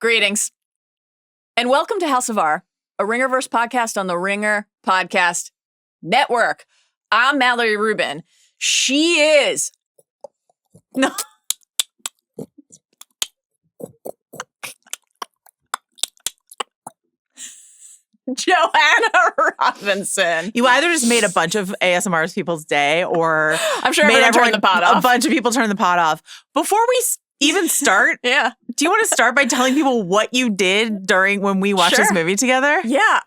Greetings. And welcome to House of R, a Ringerverse podcast on the Ringer Podcast Network. I'm Mallory Rubin. She is... No. Joanna Robinson. You either just made a bunch of ASMRs people's day, or I'm sure everyone turned the pot off. A bunch of people turned the pot off. Before we even start, do you want to start by telling people what you did when we watched this movie together? Yeah,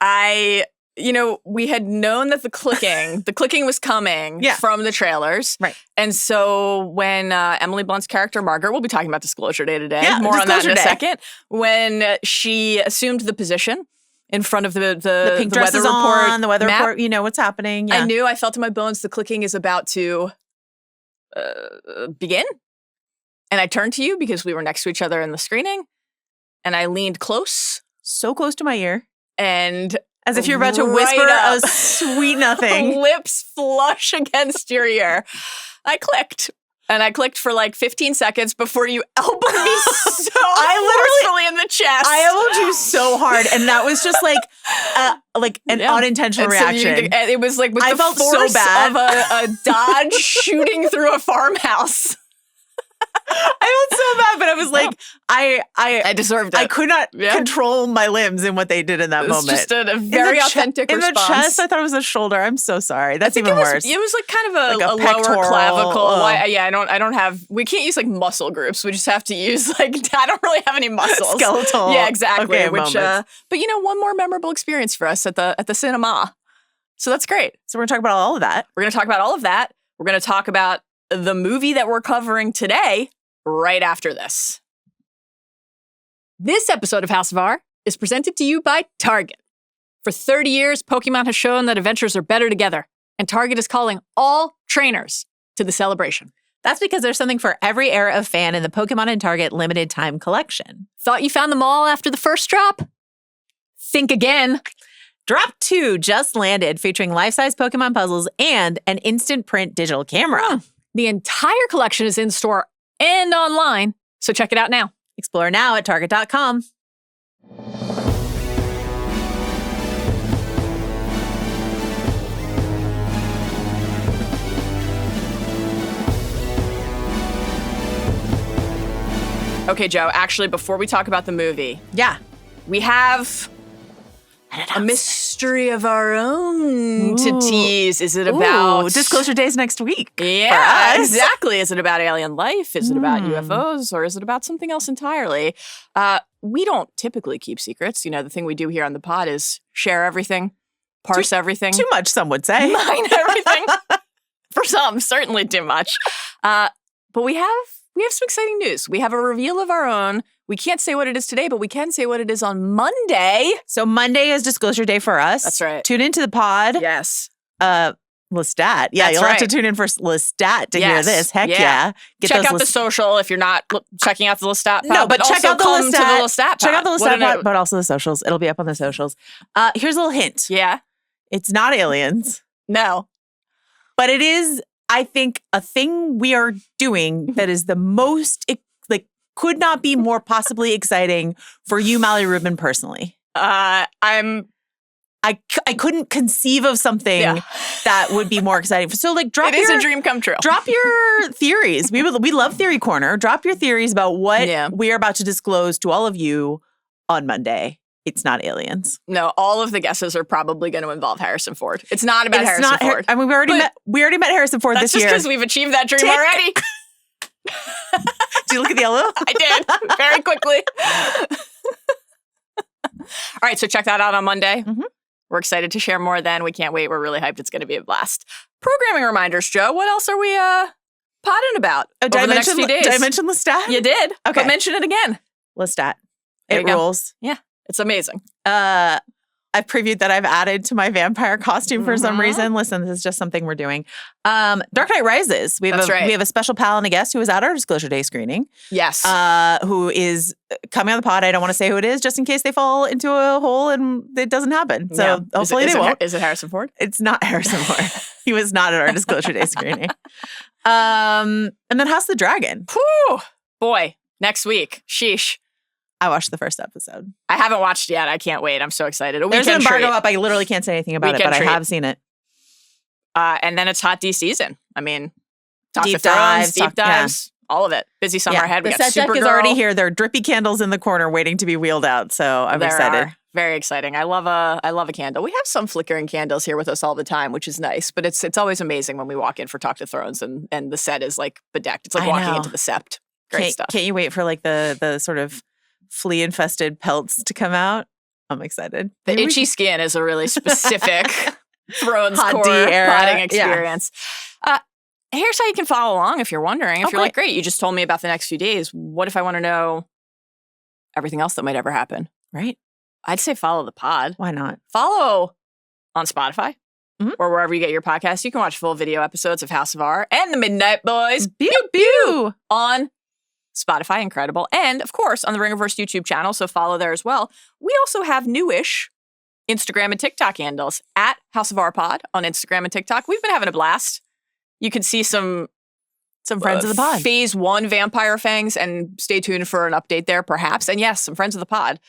we had known that the clicking was coming from the trailers. Right. And so when Emily Blunt's character, Margaret, we'll be talking about Disclosure Day today. Yeah, more on that in a Day. Second. When she assumed the position in front of the pink the dress weather is report on, the weather map, report, you know what's happening. Yeah. I felt in my bones the clicking is about to begin. And I turned to you because we were next to each other in the screening. And I leaned close. So close to my ear. And as if you're about to whisper a sweet nothing. Lips flush against your ear. I clicked. And I clicked for like 15 seconds before you elbowed me so forcefully in the chest. I elbowed you so hard. And that was just like an unintentional reaction. It was like with I the felt force so bad. of a Dodge shooting through a farmhouse. I felt so bad, but I was like, I deserved it. I could not control my limbs in what they did in that moment. It's just a very authentic response. In the chest, I thought it was a shoulder. I'm so sorry. That's even worse. It was like kind of a pectoral, lower clavicle. I don't have, we can't use like muscle groups. We just have to use I don't really have any muscles. Skeletal. Yeah, exactly. Okay, but one more memorable experience for us at the cinema. So that's great. So we're going to talk about all of that. We're going to talk about all of that. We're going to talk about the movie that we're covering today right after this. This episode of House of R is presented to you by Target. For 30 years, Pokemon has shown that adventures are better together, and Target is calling all trainers to the celebration. That's because there's something for every era of fan in the Pokemon and Target limited time collection. Thought you found them all after the first drop? Think again. Drop 2 just landed, featuring life-size Pokemon puzzles and an instant print digital camera. The entire collection is in store and online, so check it out now. Explore now at Target.com. Okay, Joe, actually, before we talk about the movie, we have a mystery of our own to tease. Is it about... Disclosure Day's next week. Yeah, exactly. Is it about alien life? Is it about UFOs? Or is it about something else entirely? We don't typically keep secrets. The thing we do here on the pod is share everything, parse everything. Too much, some would say. Mine everything. For some, certainly too much. But we have some exciting news. We have a reveal of our own. We can't say what it is today, but we can say what it is on Monday. So Monday is Disclosure Day for us. That's right. Tune into the pod. Yes. Lestat. Yeah, you'll have to tune in for Lestat to hear this. Heck yeah. Check out the social if you're not checking out the Lestat pod. No, but check out the Lestat pod. Check out the Lestat pod, but also the socials. It'll be up on the socials. Here's a little hint. Yeah. It's not aliens. No. But it is, I think, a thing we are doing that is the most, could not be more possibly exciting for you, Mallory Rubin, personally. I couldn't conceive of something that would be more exciting. So, drop it is a dream come true. Drop your theories. We love Theory Corner. Drop your theories about what we're about to disclose to all of you on Monday. It's not aliens. No, all of the guesses are probably going to involve Harrison Ford. It's not about Harrison Ford. I mean, we already met Harrison Ford this year. That's just because we've achieved that dream already. Did you look at the yellow? I did, very quickly. All right, so check that out on Monday. Mm-hmm. We're excited to share more then. We can't wait. We're really hyped. It's going to be a blast. Programming reminders, Joe. What else are we potting about over the next few days? Did I mention Lestat? You did. Okay. But mention it again. Lestat. It rules. Yeah, it's amazing. I've previewed that I've added to my vampire costume for some reason. Listen, this is just something we're doing. Dark Knight Rises. We have a special pal and a guest who was at our Disclosure Day screening. Yes. Who is coming on the pod. I don't want to say who it is just in case they fall into a hole and it doesn't happen. So hopefully they won't. Is it Harrison Ford? It's not Harrison Ford. He was not at our Disclosure Day screening. And then House of the Dragon. Whew. Boy, next week. Sheesh. I watched the first episode. I haven't watched yet. I can't wait. I'm so excited. There's an embargo up. I literally can't say anything about it, but I have seen it. And then it's Hot D season. I mean, deep dives, all of it. Busy summer ahead. The set deck is already here. There are drippy candles in the corner waiting to be wheeled out. So I'm excited. Very exciting. I love a candle. We have some flickering candles here with us all the time, which is nice. But it's always amazing when we walk in for Talk to Thrones and the set is like bedecked. It's like walking into the Sept. Great stuff. Can't you wait for like the sort of flea infested pelts to come out? I'm excited. The itchy skin is a really specific Thrones core potting experience. Yeah. Here's how you can follow along if you're wondering. If you're like, great, you just told me about the next few days. What if I want to know everything else that might ever happen? Right. I'd say follow the pod. Why not? Follow on Spotify or wherever you get your podcasts. You can watch full video episodes of House of R and The Midnight Boys. Pew, pew. On Spotify. Incredible. And, of course, on the Ringerverse YouTube channel, so follow there as well. We also have newish Instagram and TikTok handles at House of R Pod on Instagram and TikTok. We've been having a blast. You can see some friends of the pod. Phase 1 Vampire Fangs, and stay tuned for an update there, perhaps. And yes, some friends of the pod.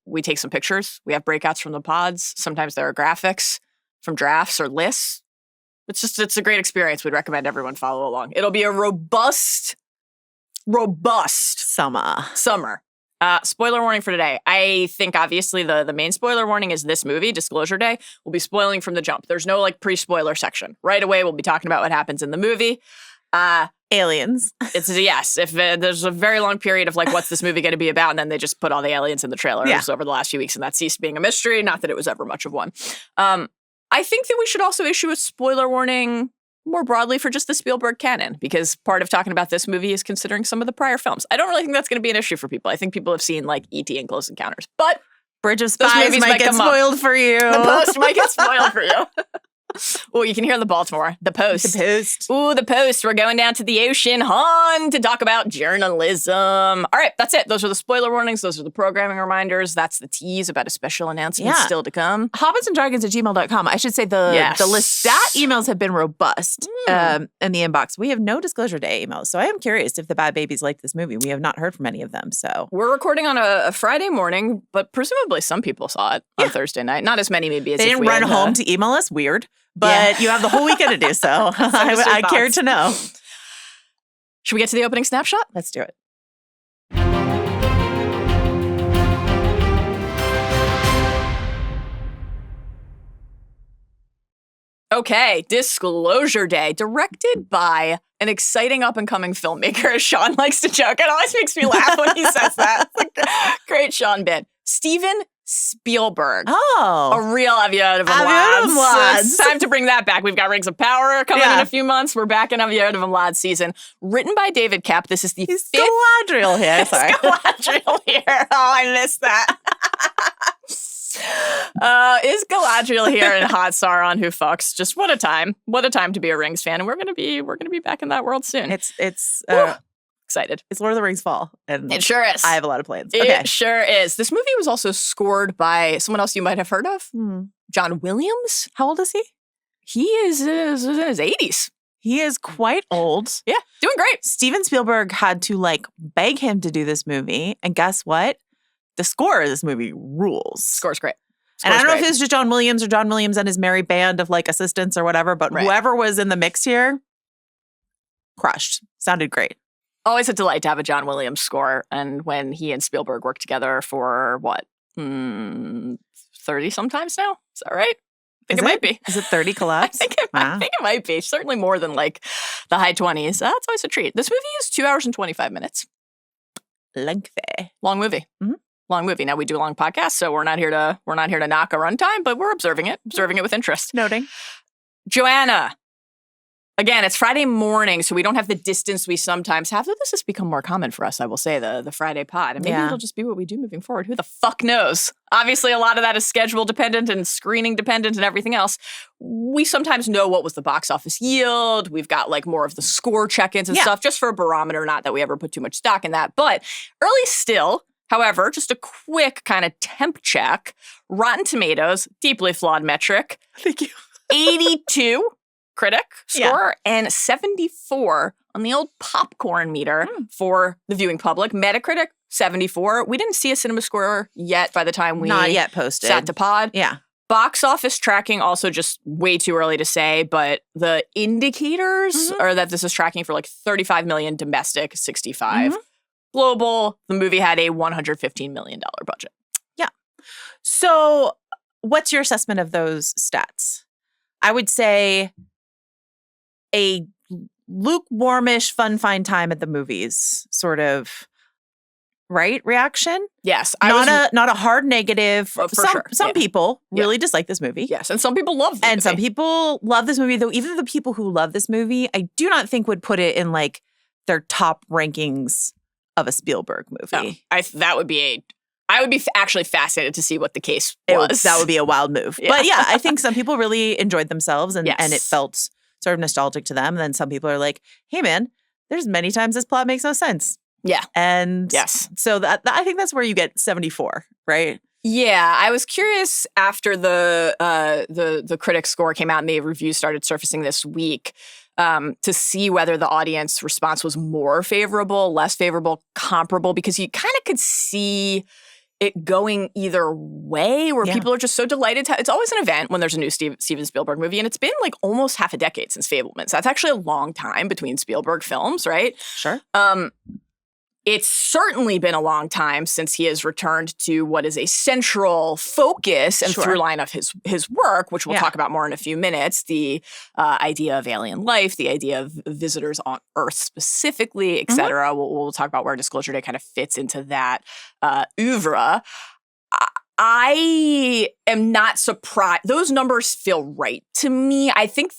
We take some pictures. We have breakouts from the pods. Sometimes there are graphics from drafts or lists. It's a great experience. We'd recommend everyone follow along. It'll be a robust summer. Spoiler warning for today. I think obviously the main spoiler warning is this movie, Disclosure Day. We'll be spoiling from the jump. There's no like pre-spoiler section. Right away, we'll be talking about what happens in the movie. Aliens. It's a yes. If there's a very long period of like, what's this movie going to be about? And then they just put all the aliens in the trailers over the last few weeks, and that ceased being a mystery. Not that it was ever much of one. I think that we should also issue a spoiler warning more broadly for just the Spielberg canon, because part of talking about this movie is considering some of the prior films. I don't really think that's going to be an issue for people. I think people have seen like E.T. and Close Encounters, but Bridge of Spies might get spoiled for you. The Post might get spoiled for you. Oh, you can hear the Baltimore. The Post. The Post. Ooh, The Post. We're going down to the ocean, hon, to talk about journalism. All right, that's it. Those are the spoiler warnings. Those are the programming reminders. That's the tease about a special announcement still to come. hobbitsanddragons@gmail.com. I should say the list. That emails have been robust in the inbox. We have no Disclosure Day emails, so I am curious if the bad babies liked this movie. We have not heard from any of them, so. We're recording on a Friday morning, but presumably some people saw it on Thursday night. Not as many maybe as they didn't run home to email us. Weird. But you have the whole weekend to do so. I care to know. Should we get to the opening snapshot? Let's do it. Okay, Disclosure Day, directed by an exciting up-and-coming filmmaker, as Sean likes to joke. It always makes me laugh when he says that. It's like, great Sean bit. Steven Spielberg. Oh. A real Aviator lads. It's time to bring that back. We've got Rings of Power coming in a few months. We're back in Aviator lads season. Written by David Koepp. This is the fifth. Galadriel here. Sorry. Galadriel here. Oh, I missed that. Is Galadriel here in Hot Sauron Who Fucks? Just what a time. What a time to be a Rings fan. And we're gonna be back in that world soon. It's excited. It's Lord of the Rings fall. And it sure is. I have a lot of plans. It sure is. This movie was also scored by someone else you might have heard of. John Williams. How old is he? He is in his 80s. He is quite old. Yeah, doing great. Steven Spielberg had to like beg him to do this movie. And guess what? The score of this movie rules. Score's great. And I don't know if it was just John Williams or John Williams and his merry band of like assistants or whatever, but whoever was in the mix here, crushed. Sounded great. Always a delight to have a John Williams score. And when he and Spielberg worked together for what, 30 sometimes now? Is that right? I think it might be. Is it 30 collabs? I think it might be. Certainly more than like the high 20s. That's always a treat. This movie is 2 hours and 25 minutes. Lengthy. Long movie. Mm-hmm. Long movie. Now we do long podcasts, so we're not here to knock a runtime, but we're observing it with interest. Noting. Joanna. Again, it's Friday morning, so we don't have the distance we sometimes have. Though this has become more common for us, I will say, the Friday pod. And maybe it'll just be what we do moving forward. Who the fuck knows? Obviously, a lot of that is schedule dependent and screening dependent and everything else. We sometimes know what was the box office yield. We've got like more of the score check-ins and stuff, just for a barometer, not that we ever put too much stock in that. But early still, however, just a quick kind of temp check. Rotten Tomatoes, deeply flawed metric. Thank you. 82 critic score and 74 on the old popcorn meter for the viewing public. Metacritic, 74. We didn't see a cinema score yet by the time we not yet posted. Sat to pod. Yeah. Box office tracking, also just way too early to say, but the indicators are that this is tracking for like 35 million domestic, 65 global. The movie had a $115 million budget. Yeah. So what's your assessment of those stats? I would say a lukewarmish, fun, time at the movies sort of, right, reaction? Yes. Not a hard negative. Some people really dislike this movie. Yes, and some people love this movie. Some people love this movie, though even the people who love this movie, I do not think would put it in like their top rankings of a Spielberg movie. I would be actually fascinated to see what the case was. That would be a wild move. Yeah. But yeah, I think some people really enjoyed themselves and it felt sort of nostalgic to them. And then some people are like, hey man, there's many times this plot makes no sense. Yeah. And so that I think that's where you get 74, right? Yeah, I was curious after the critic score came out and the reviews started surfacing this week to see whether the audience response was more favorable, less favorable, comparable, because you kind of could see it going either way where people are just so delighted. It's always an event when there's a new Steven Spielberg movie, and it's been like almost half a decade since Fabelmans. That's actually a long time between Spielberg films, right? Sure. It's certainly been a long time since he has returned to what is a central focus and through line of his work, which we'll talk about more in a few minutes. The idea of alien life, the idea of visitors on Earth specifically, et cetera. We'll talk about where Disclosure Day kind of fits into that oeuvre. I am not surprised. Those numbers feel right to me. I think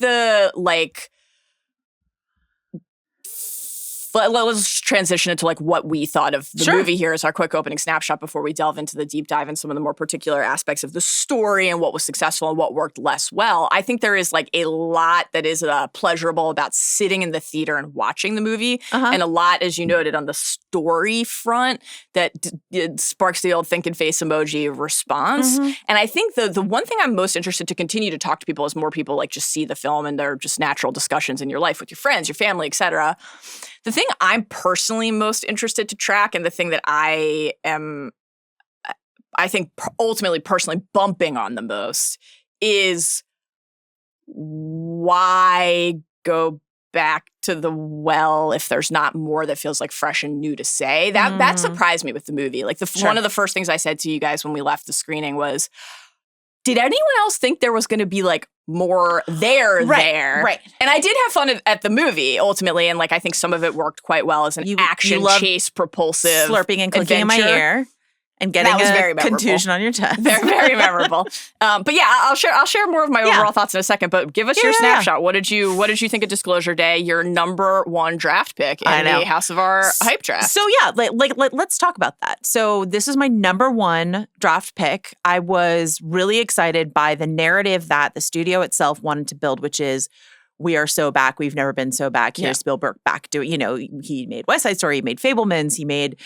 let's transition into like what we thought of the movie here as our quick opening snapshot before we delve into the deep dive and some of the more particular aspects of the story and what was successful and what worked less well. I think there is like a lot that is pleasurable about sitting in the theater and watching the movie, and a lot, as you noted, on the story front that sparks the old thinking face emoji response. And I think the one thing I'm most interested to continue to talk to people as more people like just see the film and they're just natural discussions in your life with your friends, your family, et cetera. The thing I'm personally most interested to track, and the thing that I think ultimately personally bumping on the most, is why go back to the well if there's not more that feels like fresh and new to say. That surprised me with the movie. Like one of the first things I said to you guys when we left the screening was, did anyone else think there was going to be like more there? Right. And I did have fun at the movie ultimately, and like I think some of it worked quite well as an action chase propulsive slurping and clicking in my ear and getting a contusion on your chest. Very, very memorable. But yeah, I'll share more of my overall thoughts in a second. But give us your snapshot. What did you think of Disclosure Day? Your number one draft pick in the House of our Hype draft. So yeah, let's talk about that. So this is my number one draft pick. I was really excited by the narrative that the studio itself wanted to build, which is, we are so back. We've never been so back. Here's Spielberg back doing, he made West Side Story, he made Fabelmans, he made,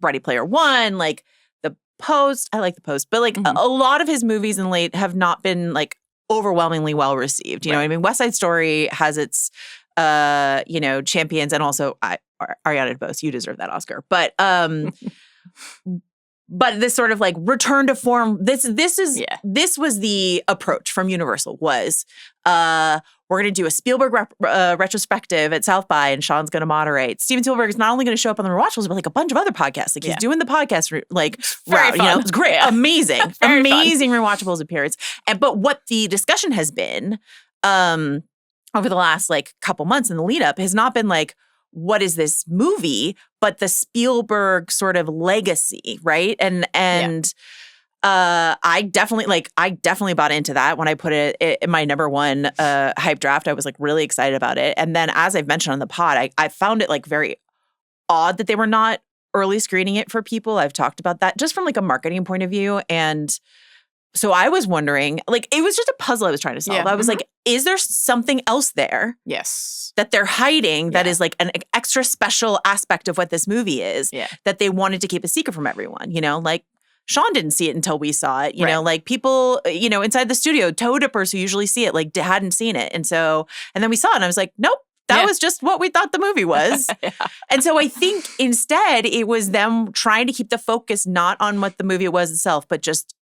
Ready Player One, like The Post. I like The Post, but like a lot of his movies in late have not been like overwhelmingly well received. You know what I mean? West Side Story has its, champions, and also Ariana DeBose, you deserve that Oscar. But But this sort of like return to form, this was the approach from Universal was, we're going to do a Spielberg retrospective at South by, and Sean's going to moderate. Steven Spielberg is not only going to show up on the Rewatchables, but like a bunch of other podcasts. Like he's doing the podcast route. It's great. Yeah. Amazing. Amazing Rewatchables appearance. But what the discussion has been over the last like couple months in the lead up has not been like, what is this movie, but the Spielberg sort of legacy, right? And I definitely bought into that when I put it in my number one hype draft. I was like really excited about it. And then as I've mentioned on the pod, I found it like very odd that they were not early screening it for people. I've talked about that just from like a marketing point of view. And so I was wondering, like, it was just a puzzle I was trying to solve. I was like, is there something else there? Yes. That they're hiding that is like an extra special aspect of what this movie is that they wanted to keep a secret from everyone, like Sean didn't see it until we saw it, you know, like people, inside the studio, toe dippers who usually see it, like hadn't seen it. And then we saw it and I was like, nope, That was just what we thought the movie was. And so I think instead it was them trying to keep the focus not on what the movie was itself, but just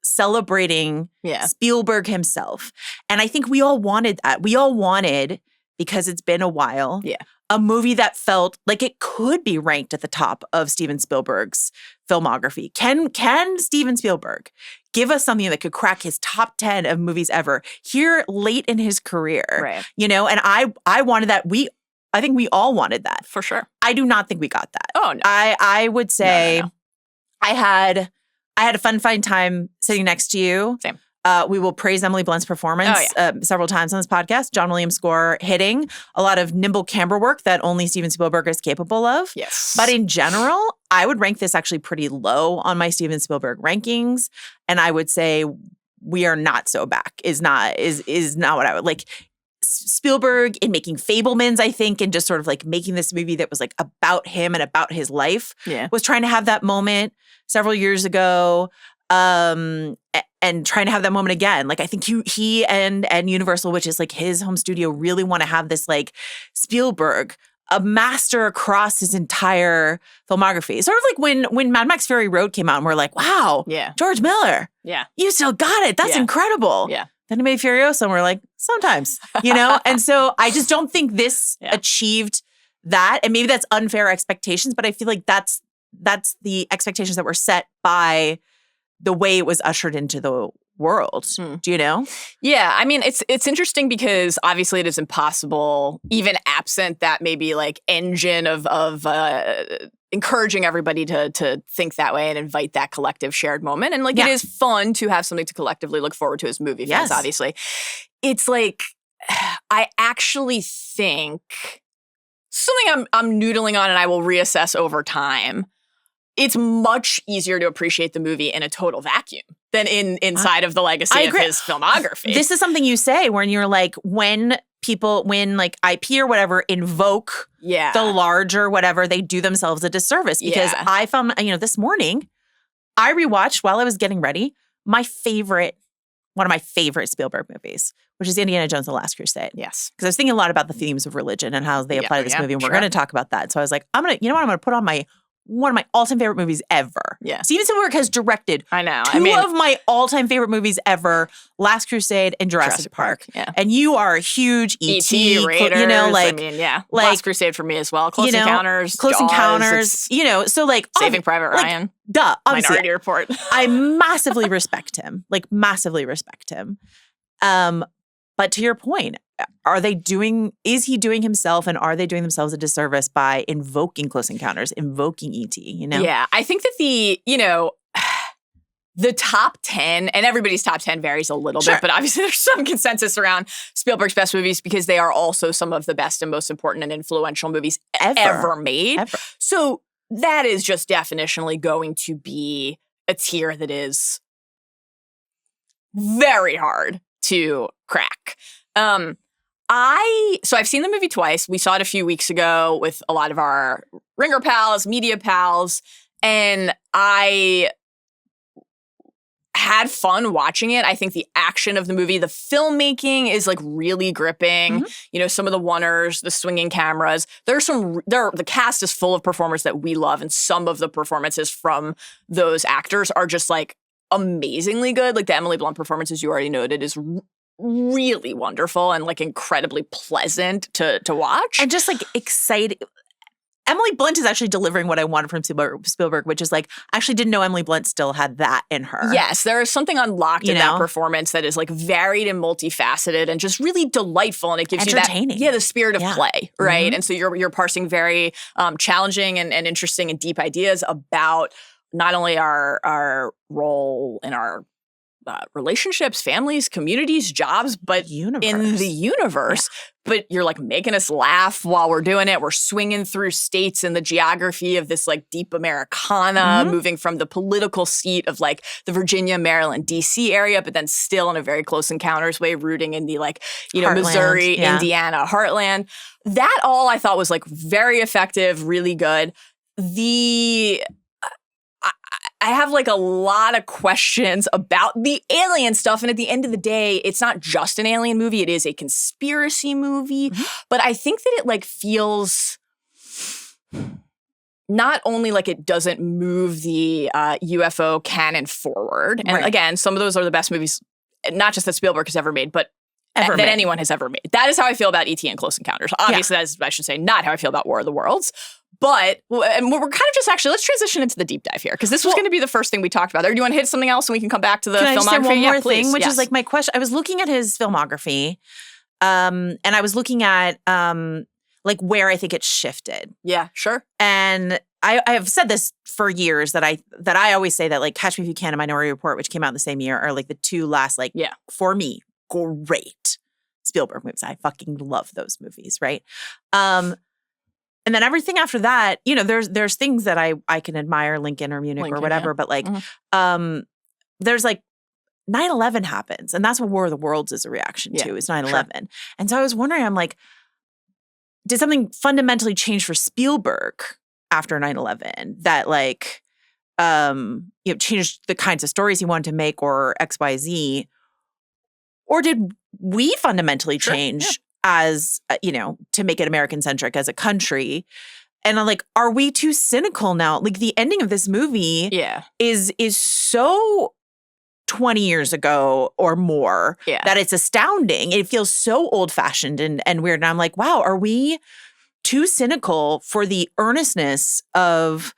celebrating Spielberg himself. And I think we all wanted that. We all wanted, because it's been a while, a movie that felt like it could be ranked at the top of Steven Spielberg's filmography. Can Steven Spielberg give us something that could crack his top 10 of movies ever here late in his career? Right. You know, and I wanted that. I think we all wanted that. For sure. I do not think we got that. Oh, no. I would say No. I had a fun time sitting next to you. Same. We will praise Emily Blunt's performance several times on this podcast. John Williams' score hitting a lot of nimble camera work that only Steven Spielberg is capable of. Yes. But in general, I would rank this actually pretty low on my Steven Spielberg rankings. And I would say We Are Not So Back is not what I would like. Spielberg in making Fabelmans, I think, and just sort of like making this movie that was like about him and about his life, was trying to have that moment several years ago. And trying to have that moment again. Like, I think he and Universal, which is like his home studio, really want to have this like Spielberg, a master across his entire filmography. Sort of like when Mad Max Fury Road came out and we're like, wow, George Miller, you still got it. That's incredible. Yeah. Then he made Furiosa and we're like, sometimes, you know? And so I just don't think this achieved that. And maybe that's unfair expectations, but I feel like that's the expectations that were set by the way it was ushered into the world. Do you know? Yeah. I mean, it's interesting because obviously it is impossible, even absent that maybe like engine of encouraging everybody to think that way and invite that collective shared moment. And like, it is fun to have something to collectively look forward to as movie fans, obviously. It's like, I actually think something I'm noodling on and I will reassess over time. It's much easier to appreciate the movie in a total vacuum than inside of the legacy of his filmography. This is something you say when you're like, when like IP or whatever invoke the larger whatever, they do themselves a disservice. Because I found, this morning, I rewatched while I was getting ready, one of my favorite Spielberg movies, which is Indiana Jones and the Last Crusade. Yes. Because I was thinking a lot about the themes of religion and how they apply to this movie. And we're going to talk about that. So I was like, I'm going to put on one of my all-time favorite movies ever. Yeah. Steven Spielberg has directed two of my all-time favorite movies ever, Last Crusade and Jurassic Park. Yeah. And you are a huge E.T. Raiders, Last Crusade for me as well. Close Encounters, Jaws, so like Saving Private Ryan. Duh. Obviously, Minority Report. I massively respect him. But to your point, is he doing himself and are they doing themselves a disservice by invoking Close Encounters, invoking E.T., Yeah, I think that the top 10, and everybody's top 10 varies a little bit, but obviously there's some consensus around Spielberg's best movies because they are also some of the best and most important and influential movies ever made. Ever. So that is just definitionally going to be a tier that is very hard to crack. I've seen the movie twice. We saw it a few weeks ago with a lot of our Ringer pals, media pals, and I had fun watching it. I think the action of the movie, the filmmaking is like really gripping. Mm-hmm. Some of the oneers, the swinging cameras. The cast is full of performers that we love, and some of the performances from those actors are just like amazingly good. Like the Emily Blunt performance, as you already noted, is really wonderful and like incredibly pleasant to watch. And just like exciting. Emily Blunt is actually delivering what I wanted from Spielberg, which is like, I actually didn't know Emily Blunt still had that in her. Yes, there is something unlocked in that performance that is like varied and multifaceted and just really delightful. And it gives you that, the spirit of play, right? Mm-hmm. And so you're parsing very challenging and interesting and deep ideas about not only our role in our relationships, families, communities, jobs, but in the universe. Yeah. But you're like making us laugh while we're doing it. We're swinging through states in the geography of this like deep Americana, moving from the political seat of like the Virginia, Maryland, DC area, but then still in a very Close Encounters way, rooting in the like, Heartland, Missouri, Indiana heartland. That all I thought was like very effective, really good. I have like a lot of questions about the alien stuff. And at the end of the day, it's not just an alien movie. It is a conspiracy movie. Mm-hmm. But I think that it like feels not only like it doesn't move the UFO canon forward. And again, some of those are the best movies, not just that Spielberg has ever made, but that anyone has ever made. That is how I feel about E.T. and Close Encounters. Obviously, that is, I should say, not how I feel about War of the Worlds. But and we're kind of just actually, let's transition into the deep dive here, because this was going to be the first thing we talked about. Or do you want to hit something else and we can come back to the filmography? Can I just say one more thing, which is like my question. I was looking at his filmography, and I was looking at like where I think it shifted. Yeah, sure. And I have said this for years that I always say that like Catch Me If You Can and Minority Report, which came out in the same year, are like the two last for me great Spielberg movies. I fucking love those movies, right? And then everything after that, you know, there's things that I can admire, Lincoln or Munich or whatever, but like there's like 9/11 happens, and that's what War of the Worlds is a reaction to, is 9/11. Sure. And so I was wondering, I'm like, did something fundamentally change for Spielberg after 9/11 that like changed the kinds of stories he wanted to make or XYZ? Or did we fundamentally change as, to make it American-centric as a country? And I'm like, are we too cynical now? Like the ending of this movie is so 20 years ago or more that it's astounding. It feels so old-fashioned and weird. And I'm like, wow, are we too cynical for the earnestness of,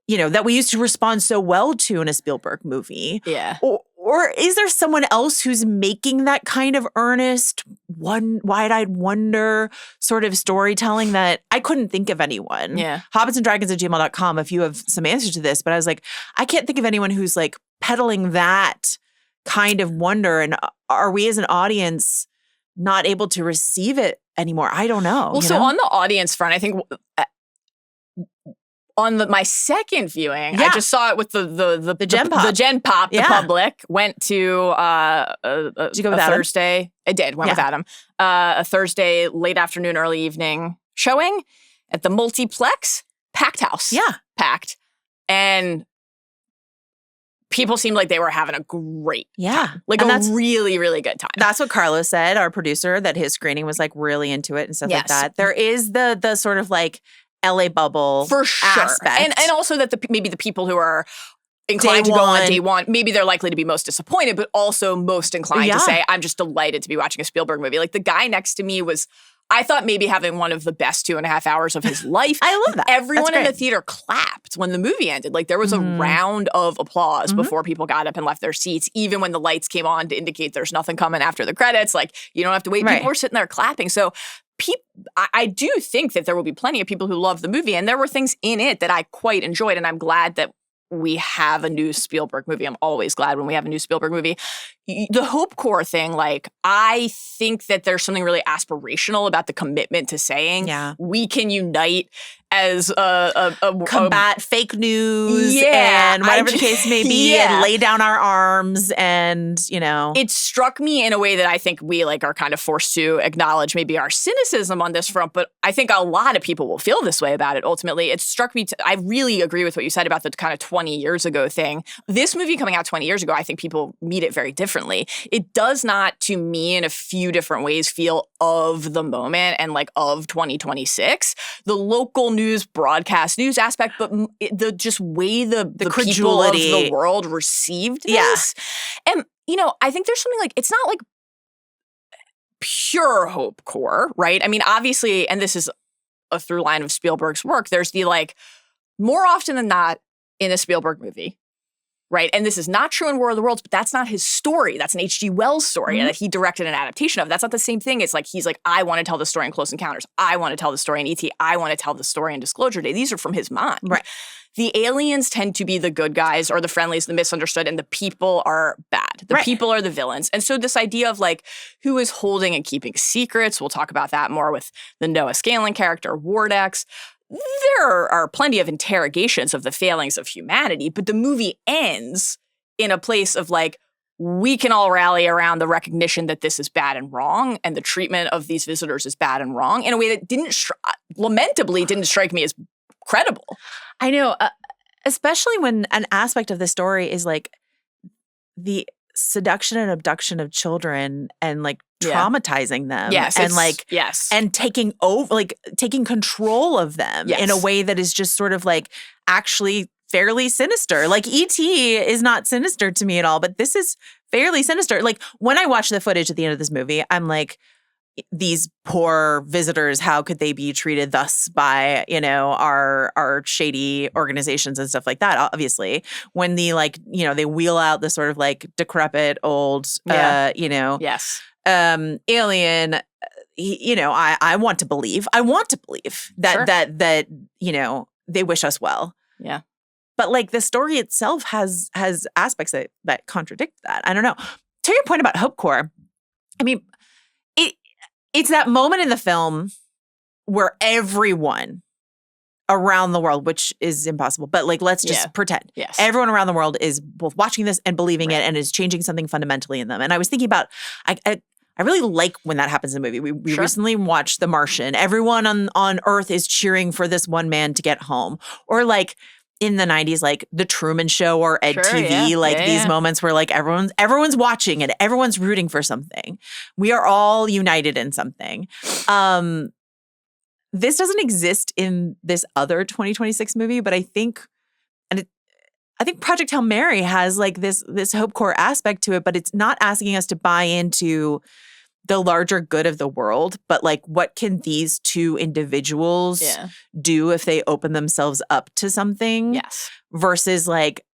that we used to respond so well to in a Spielberg movie? Yeah. Or is there someone else who's making that kind of earnest, wide-eyed wonder sort of storytelling that I couldn't think of anyone? Yeah. hobbitsanddragons@gmail.com if you have some answers to this. But I was like, I can't think of anyone who's like peddling that kind of wonder. And are we as an audience not able to receive it anymore? I don't know. Well, so on the audience front, I think on my second viewing, I just saw it with the Gen Pop. The Gen Pop, the public. Went to did you go with Adam? Thursday. I did. Went with Adam. A Thursday late afternoon, early evening showing at the multiplex. Packed house. Yeah. Packed. And people seemed like they were having a great time. Like a really, really good time. That's what Carlos said, our producer, that his screening was like really into it and stuff like that. There is the sort of like LA bubble for sure, aspect. And also that maybe the people who are inclined to go on day one, maybe they're likely to be most disappointed, but also most inclined to say, I'm just delighted to be watching a Spielberg movie. Like the guy next to me was, I thought maybe having one of the best 2.5 hours of his life. I love that. Everyone in the theater clapped when the movie ended. Like there was a round of applause before people got up and left their seats, even when the lights came on to indicate there's nothing coming after the credits. Like you don't have to wait. People were sitting there clapping. So I do think that there will be plenty of people who love the movie, and there were things in it that I quite enjoyed, and I'm glad that we have a new Spielberg movie. I'm always glad when we have a new Spielberg movie. The Hope Corps thing, like, I think that there's something really aspirational about the commitment to saying we can unite as combat fake news and whatever the case may be and lay down our arms and, It struck me in a way that I think we like are kind of forced to acknowledge maybe our cynicism on this front, but I think a lot of people will feel this way about it ultimately. It struck me, I really agree with what you said about the kind of 20 years ago thing. This movie coming out 20 years ago, I think people meet it very differently. It does not, to me, in a few different ways, feel of the moment and like of 2026. The local news, broadcast news aspect, but the just way the people of the world received this. And, I think there's something like, it's not like pure Hope Corps, right? I mean, obviously, and this is a through line of Spielberg's work, there's the like, more often than not in a Spielberg movie, right? And this is not true in War of the Worlds, but that's not his story. That's an H.G. Wells story that he directed an adaptation of. That's not the same thing. It's like, he's like, I want to tell the story in Close Encounters. I want to tell the story in E.T. I want to tell the story in Disclosure Day. These are from his mind. Right. The aliens tend to be the good guys or the friendlies, the misunderstood, and the people are bad. The people are the villains. And so this idea of like, who is holding and keeping secrets, we'll talk about that more with the Noah Scanlan character, Wardex. There are plenty of interrogations of the failings of humanity, but the movie ends in a place of like, we can all rally around the recognition that this is bad and wrong, and the treatment of these visitors is bad and wrong in a way that lamentably didn't strike me as credible. I know. Especially when an aspect of the story is like the seduction and abduction of children and like traumatizing them. Yes. And like, and taking over, like taking control of them in a way that is just sort of like actually fairly sinister. Like E.T. is not sinister to me at all, but this is fairly sinister. Like when I watch the footage at the end of this movie, I'm like, these poor visitors, how could they be treated thus by, you know, our shady organizations and stuff like that, obviously. When the like, you know, they wheel out the sort of like decrepit old, you know, alien, you know, I want to believe that, that, you know, they wish us well. Yeah. But like the story itself has aspects that contradict that. I don't know. To your point about Hope Corps, I mean, it's that moment in the film where everyone around the world, which is impossible, but like let's just pretend. Yes. Everyone around the world is both watching this and believing it and is changing something fundamentally in them. And I was thinking about, I really like when that happens in a movie. We recently watched The Martian. Everyone on Earth is cheering for this one man to get home. Or like in the 90s, like The Truman Show or Ed TV, these moments where like everyone's watching and everyone's rooting for something. We are all united in something. This doesn't exist in this other 2026 movie, but I think Project Hail Mary has like this Hope Corps aspect to it, but it's not asking us to buy into the larger good of the world, but like what can these two individuals do if they open themselves up to something? Yes. Versus like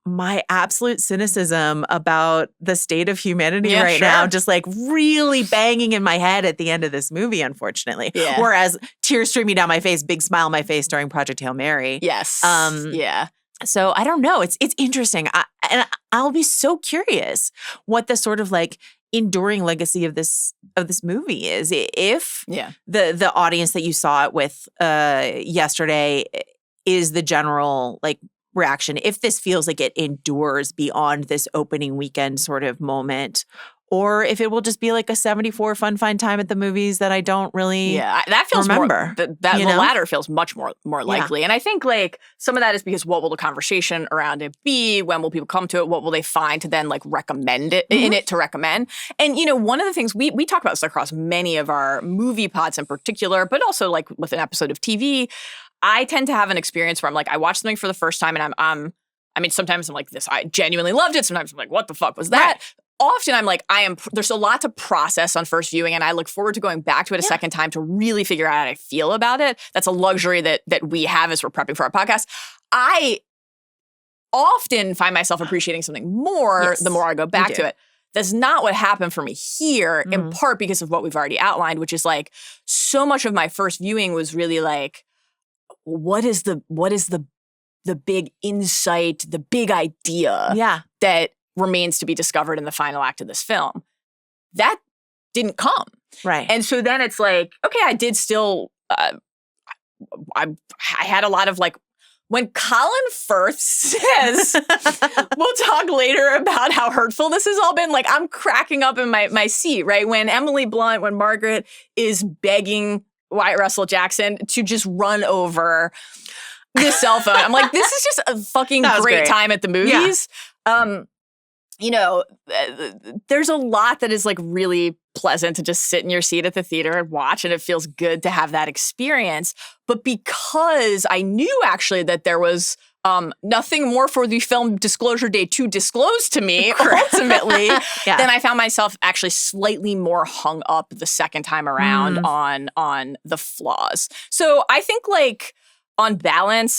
my absolute cynicism about the state of humanity now, just like really banging in my head at the end of this movie, unfortunately. Yeah. Whereas tears streaming down my face, big smile on my face during Project Hail Mary. Yes. So I don't know. It's interesting. And I'll be so curious what the sort of like enduring legacy of this movie is. If the audience that you saw it with yesterday is the general like reaction, if this feels like it endures beyond this opening weekend sort of moment, or if it will just be like a 74 fun time at the movies that I don't really that feels remember. The latter feels much more likely. And I think like some of that is because what will the conversation around it be? When will people come to it? What will they find to then like recommend it in it to recommend? And you know, one of the things we talk about this across many of our movie pods in particular, but also like with an episode of TV, I tend to have an experience where I'm like, I watch something for the first time and I mean, sometimes I'm like, I genuinely loved it. Sometimes I'm like, what the fuck was that? Right. Often I'm like, there's a lot to process on first viewing, and I look forward to going back to it a second time to really figure out how I feel about it. That's a luxury that we have as we're prepping for our podcast. I often find myself appreciating something more the more I go back to it. That's not what happened for me here, in part because of what we've already outlined, which is like so much of my first viewing was really like, what is the big insight, the big idea that remains to be discovered in the final act of this film. That didn't come. Right. And so then it's like, okay, I did still, I had a lot of like, when Colin Firth says, we'll talk later about how hurtful this has all been, like I'm cracking up in my seat, right? When Emily Blunt, when Margaret is begging Wyatt Russell Jackson to just run over the cell phone. I'm like, this is just a fucking great time at the movies. Yeah. You know, there's a lot that is like really pleasant to just sit in your seat at the theater and watch, and it feels good to have that experience. But because I knew actually that there was nothing more for the film disclosure day to disclose to me ultimately, then I found myself actually slightly more hung up the second time around on the flaws. So I think like on balance,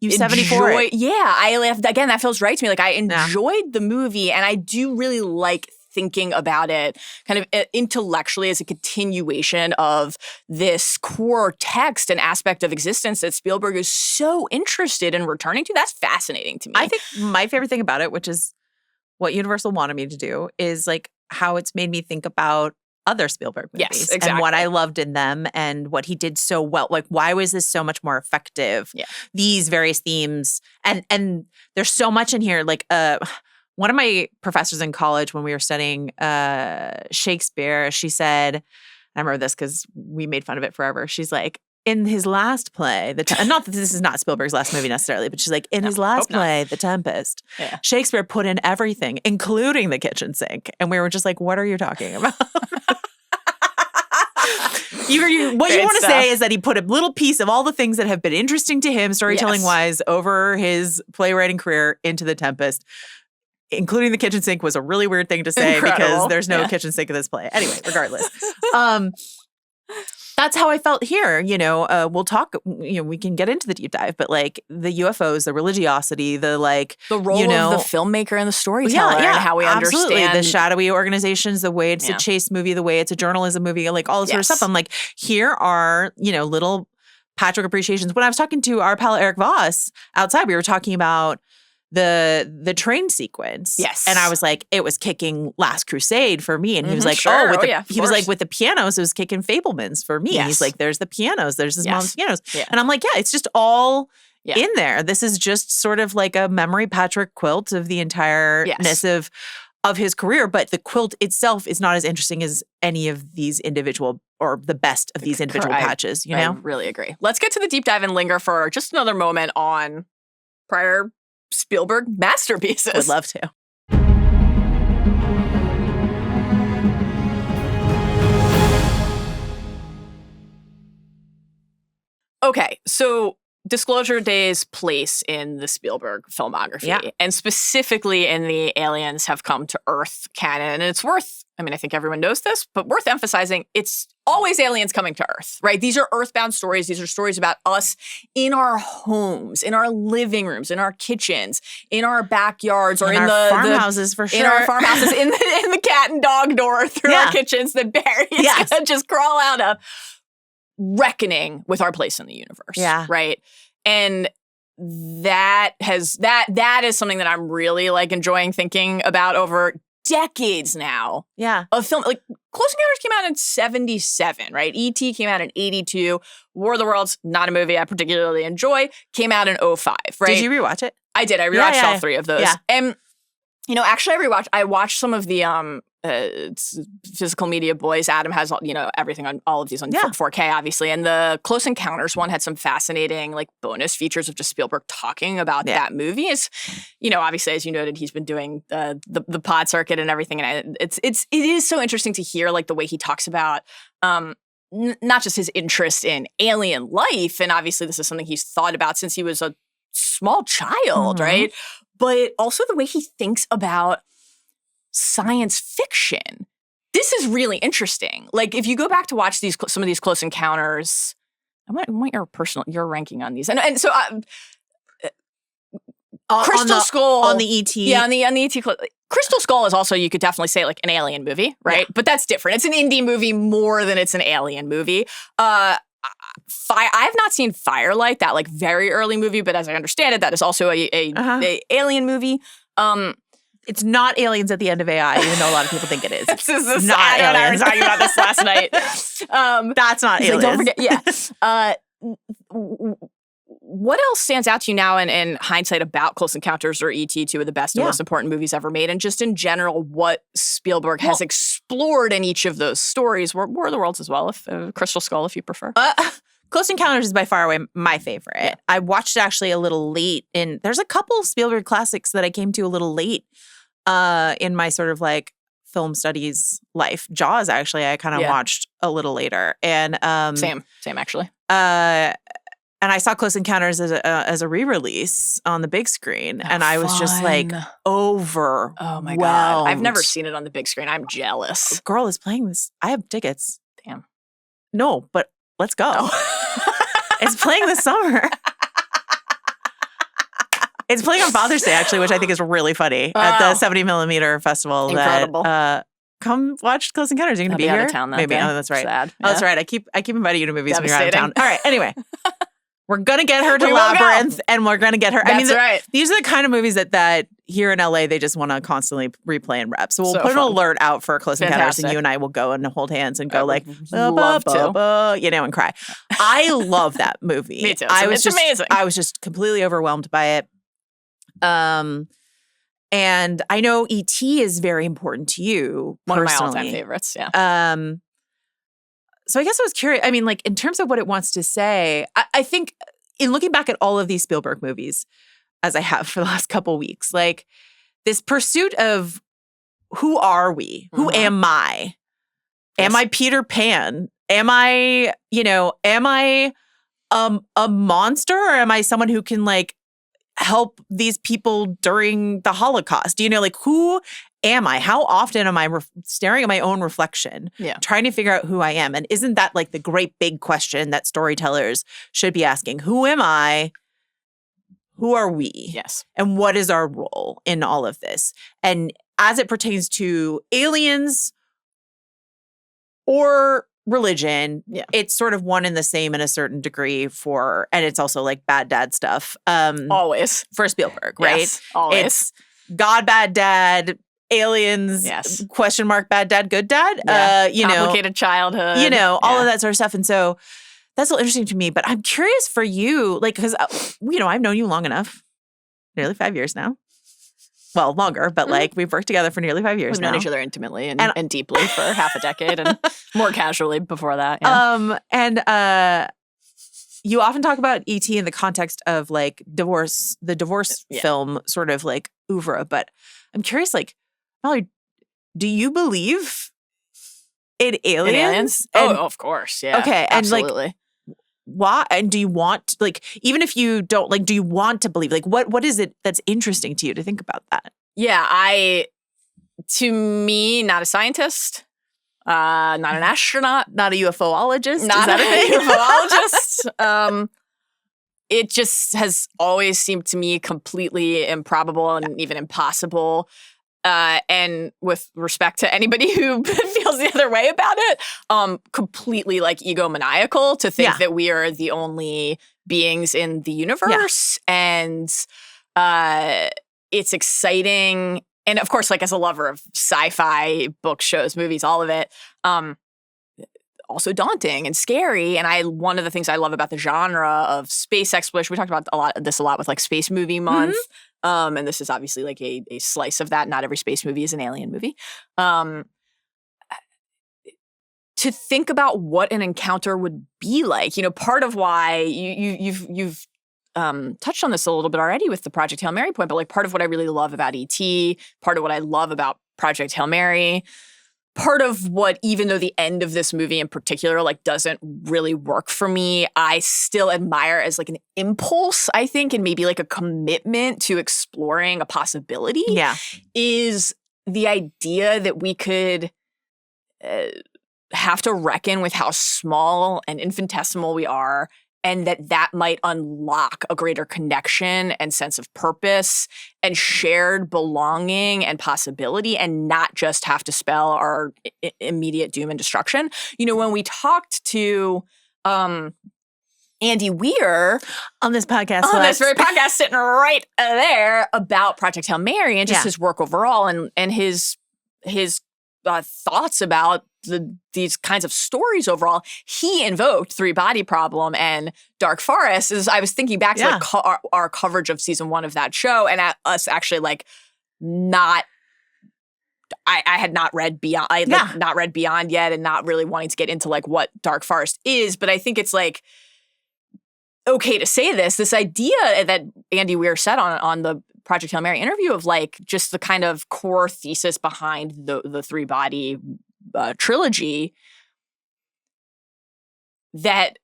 You 74 it. Yeah, I laughed. Again, that feels right to me. Like I enjoyed the movie, and I do really like thinking about it kind of intellectually as a continuation of this core text and aspect of existence that Spielberg is so interested in returning to. That's fascinating to me. I think my favorite thing about it, which is what Universal wanted me to do, is like how it's made me think about other Spielberg movies. Yes, exactly. And what I loved in them and what he did so well. Like, why was this so much more effective? Yeah. These various themes. And there's so much in here. Like, one of my professors in college when we were studying Shakespeare, she said, I remember this because we made fun of it forever. She's like, in his last play, not that this is not Spielberg's last movie necessarily, but she's like, in his last play, The Tempest, Shakespeare put in everything, including the kitchen sink. And we were just like, what are you talking about? What you want to say is that he put a little piece of all the things that have been interesting to him, storytelling-wise, over his playwriting career into The Tempest. Including the kitchen sink was a really weird thing to say because there's no kitchen sink in this play. Anyway, regardless. That's how I felt here. We'll talk, we can get into the deep dive, but like the UFOs, the religiosity, the role of the filmmaker and the storyteller and how we understand the shadowy organizations, the way it's a chase movie, the way it's a journalism movie, like all this sort of stuff. I'm like, here are, little Patrick appreciations. When I was talking to our pal Eric Voss outside, we were talking about the train sequence. Yes. And I was like, it was kicking Last Crusade for me. And he was like, he was like, with the pianos, it was kicking Fabelmans for me. Yes. He's like, there's the pianos, there's his mom's pianos. Yeah. And I'm like, it's just all in there. This is just sort of like a memory Patrick quilt of the entireness of his career. But the quilt itself is not as interesting as any of these individual or the best of these individual patches, I really agree. Let's get to the deep dive and linger for just another moment on prior Spielberg masterpieces. Would love to. Okay, so Disclosure Day's place in the Spielberg filmography, and specifically in the Aliens Have Come to Earth canon. And it's worth, I think everyone knows this, but worth emphasizing, it's always aliens coming to Earth, right? These are earthbound stories. These are stories about us in our homes, in our living rooms, in our kitchens, in our backyards, or in the farmhouses for sure. In our farmhouses, in the cat and dog door through our kitchens that Barry is going to just crawl out of. Reckoning with our place in the universe, right? And that is something that I'm really enjoying thinking about over decades now. Yeah, of film. Like Close Encounters came out in '77, right? E.T. came out in '82. War of the Worlds, not a movie I particularly enjoy, came out in '05, right? Did you rewatch it? I did. I rewatched all three of those. Yeah. And actually, I watched some of the Physical Media Boys. Adam has everything on all of these on 4K, obviously, and the Close Encounters one had some fascinating bonus features of just Spielberg talking about that movie. Is obviously, as you noted, he's been doing the pod circuit and everything, and it is so interesting to hear the way he talks about not just his interest in alien life, and obviously this is something he's thought about since he was a small child, right? But also the way he thinks about science fiction. This is really interesting. If you go back to watch some of these Close Encounters, I want your ranking on these. And so Crystal Skull on the ET. Yeah, on the ET. Crystal Skull is also, you could definitely say, an alien movie, right? Yeah. But that's different. It's an indie movie more than it's an alien movie. I have not seen Firelight, that very early movie, but as I understand it, that is also a alien movie. It's not aliens at the end of AI, even though a lot of people think it is. This is not aliens. Adam and I were talking about this last night. That's not aliens. Don't forget. Yeah. What else stands out to you now in hindsight about Close Encounters or E.T., two of the best and most important movies ever made, and just in general, what Spielberg has explored in each of those stories? War of the Worlds as well, if Crystal Skull, if you prefer. Close Encounters is by far away my favorite. Yeah. I watched it actually a little late. There's a couple of Spielberg classics that I came to a little late in my sort of film studies life. Jaws, actually, I kind of watched a little later. And same actually. And I saw Close Encounters as a re-release on the big screen, and I was just overwhelmed. Oh my God, I've never seen it on the big screen. I'm jealous. A girl is playing this. I have tickets. Damn. No, but let's go. It's playing this summer. It's playing on Father's Day, actually, which I think is really funny at the 70mm festival. Incredible. Come watch Close Encounters. You're going to be out here? Of town that Maybe. day. Oh, that's right. Sad. Oh, that's right. I keep inviting you to movies when you're out of town. All right. Anyway. We're going to get her to Labyrinth, and we're going to get her. That's right. These are the kind of movies that here in LA, they just want to constantly replay and rep. So we'll put an alert out for Close Encounters, and you and I will go and hold hands and go love to. And cry. I love that movie. Me too. It's amazing. I was just completely overwhelmed by it. And I know E.T. is very important to you. One personally. of my all-time favorites, yeah. So I guess I was curious. I mean, like, in terms of what it wants to say, I think in looking back at all of these Spielberg movies, as I have for the last couple weeks, like this pursuit of who are we? Who am I? Yes. Am I Peter Pan? Am I a monster, or am I someone who can like help these people during the Holocaust? Like, who am I? How often am I staring at my own reflection, trying to figure out who I am? And isn't that like the great big question that storytellers should be asking? Who am I? Who are we? Yes. And what is our role in all of this? And as it pertains to aliens or religion, it's sort of one and the same in a certain degrry and it's also like bad dad stuff. Always. For Spielberg, right? Yes, always. It's God, bad dad, aliens, question mark, bad dad, good dad. Complicated childhood. All of that sort of stuff. And so that's so interesting to me. But I'm curious for you, like, because, I've known you long enough, nearly 5 years now. Well, longer, but like we've worked together for nearly 5 years We've now. known each other intimately and deeply for half a decade and more casually before that. You often talk about E.T. in the context of like the divorce film sort of like oeuvre. But I'm curious, like, Mallory, do you believe in aliens? Of course. Yeah. Okay. Absolutely. And like, why? And do you want, like, even if you don't, like, do you want to believe? Like, what is it that's interesting to you to think about that? Yeah, to me, not a scientist, not an astronaut, not a UFOologist, not a UFOologist. It just has always seemed to me completely improbable and even impossible. And with respect to anybody who feels the other way about it, completely like egomaniacal to think that we are the only beings in the universe. And it's exciting. And of course, like as a lover of sci-fi, books, shows, movies, all of it, also daunting and scary. And one of the things I love about the genre of space exploration, we talked about a lot with like Space Movie Month. And this is obviously like a slice of that. Not every space movie is an alien movie. To think about what an encounter would be like, part of why you've touched on this a little bit already with the Project Hail Mary point, but like part of what I really love about E.T., part of what I love about Project Hail Mary, part of what, even though the end of this movie in particular, like doesn't really work for me, I still admire as like an impulse, I think, and maybe like a commitment to exploring a possibility, is the idea that we could have to reckon with how small and infinitesimal we are, and that might unlock a greater connection and sense of purpose and shared belonging and possibility, and not just have to spell our immediate doom and destruction. When we talked to Andy Weir on this podcast, this very podcast, sitting right there, about Project Hail Mary and just his work overall and his thoughts about these kinds of stories overall, he invoked Three Body Problem and Dark Forest. As I was thinking back to like our coverage of season 1 of that show, and us actually like not. I had not read Beyond. I had not read Beyond yet, and not really wanting to get into like what Dark Forest is. But I think it's like okay to say this idea that Andy Weir said on the Project Hail Mary interview of like just the kind of core thesis behind the Three Body trilogy, that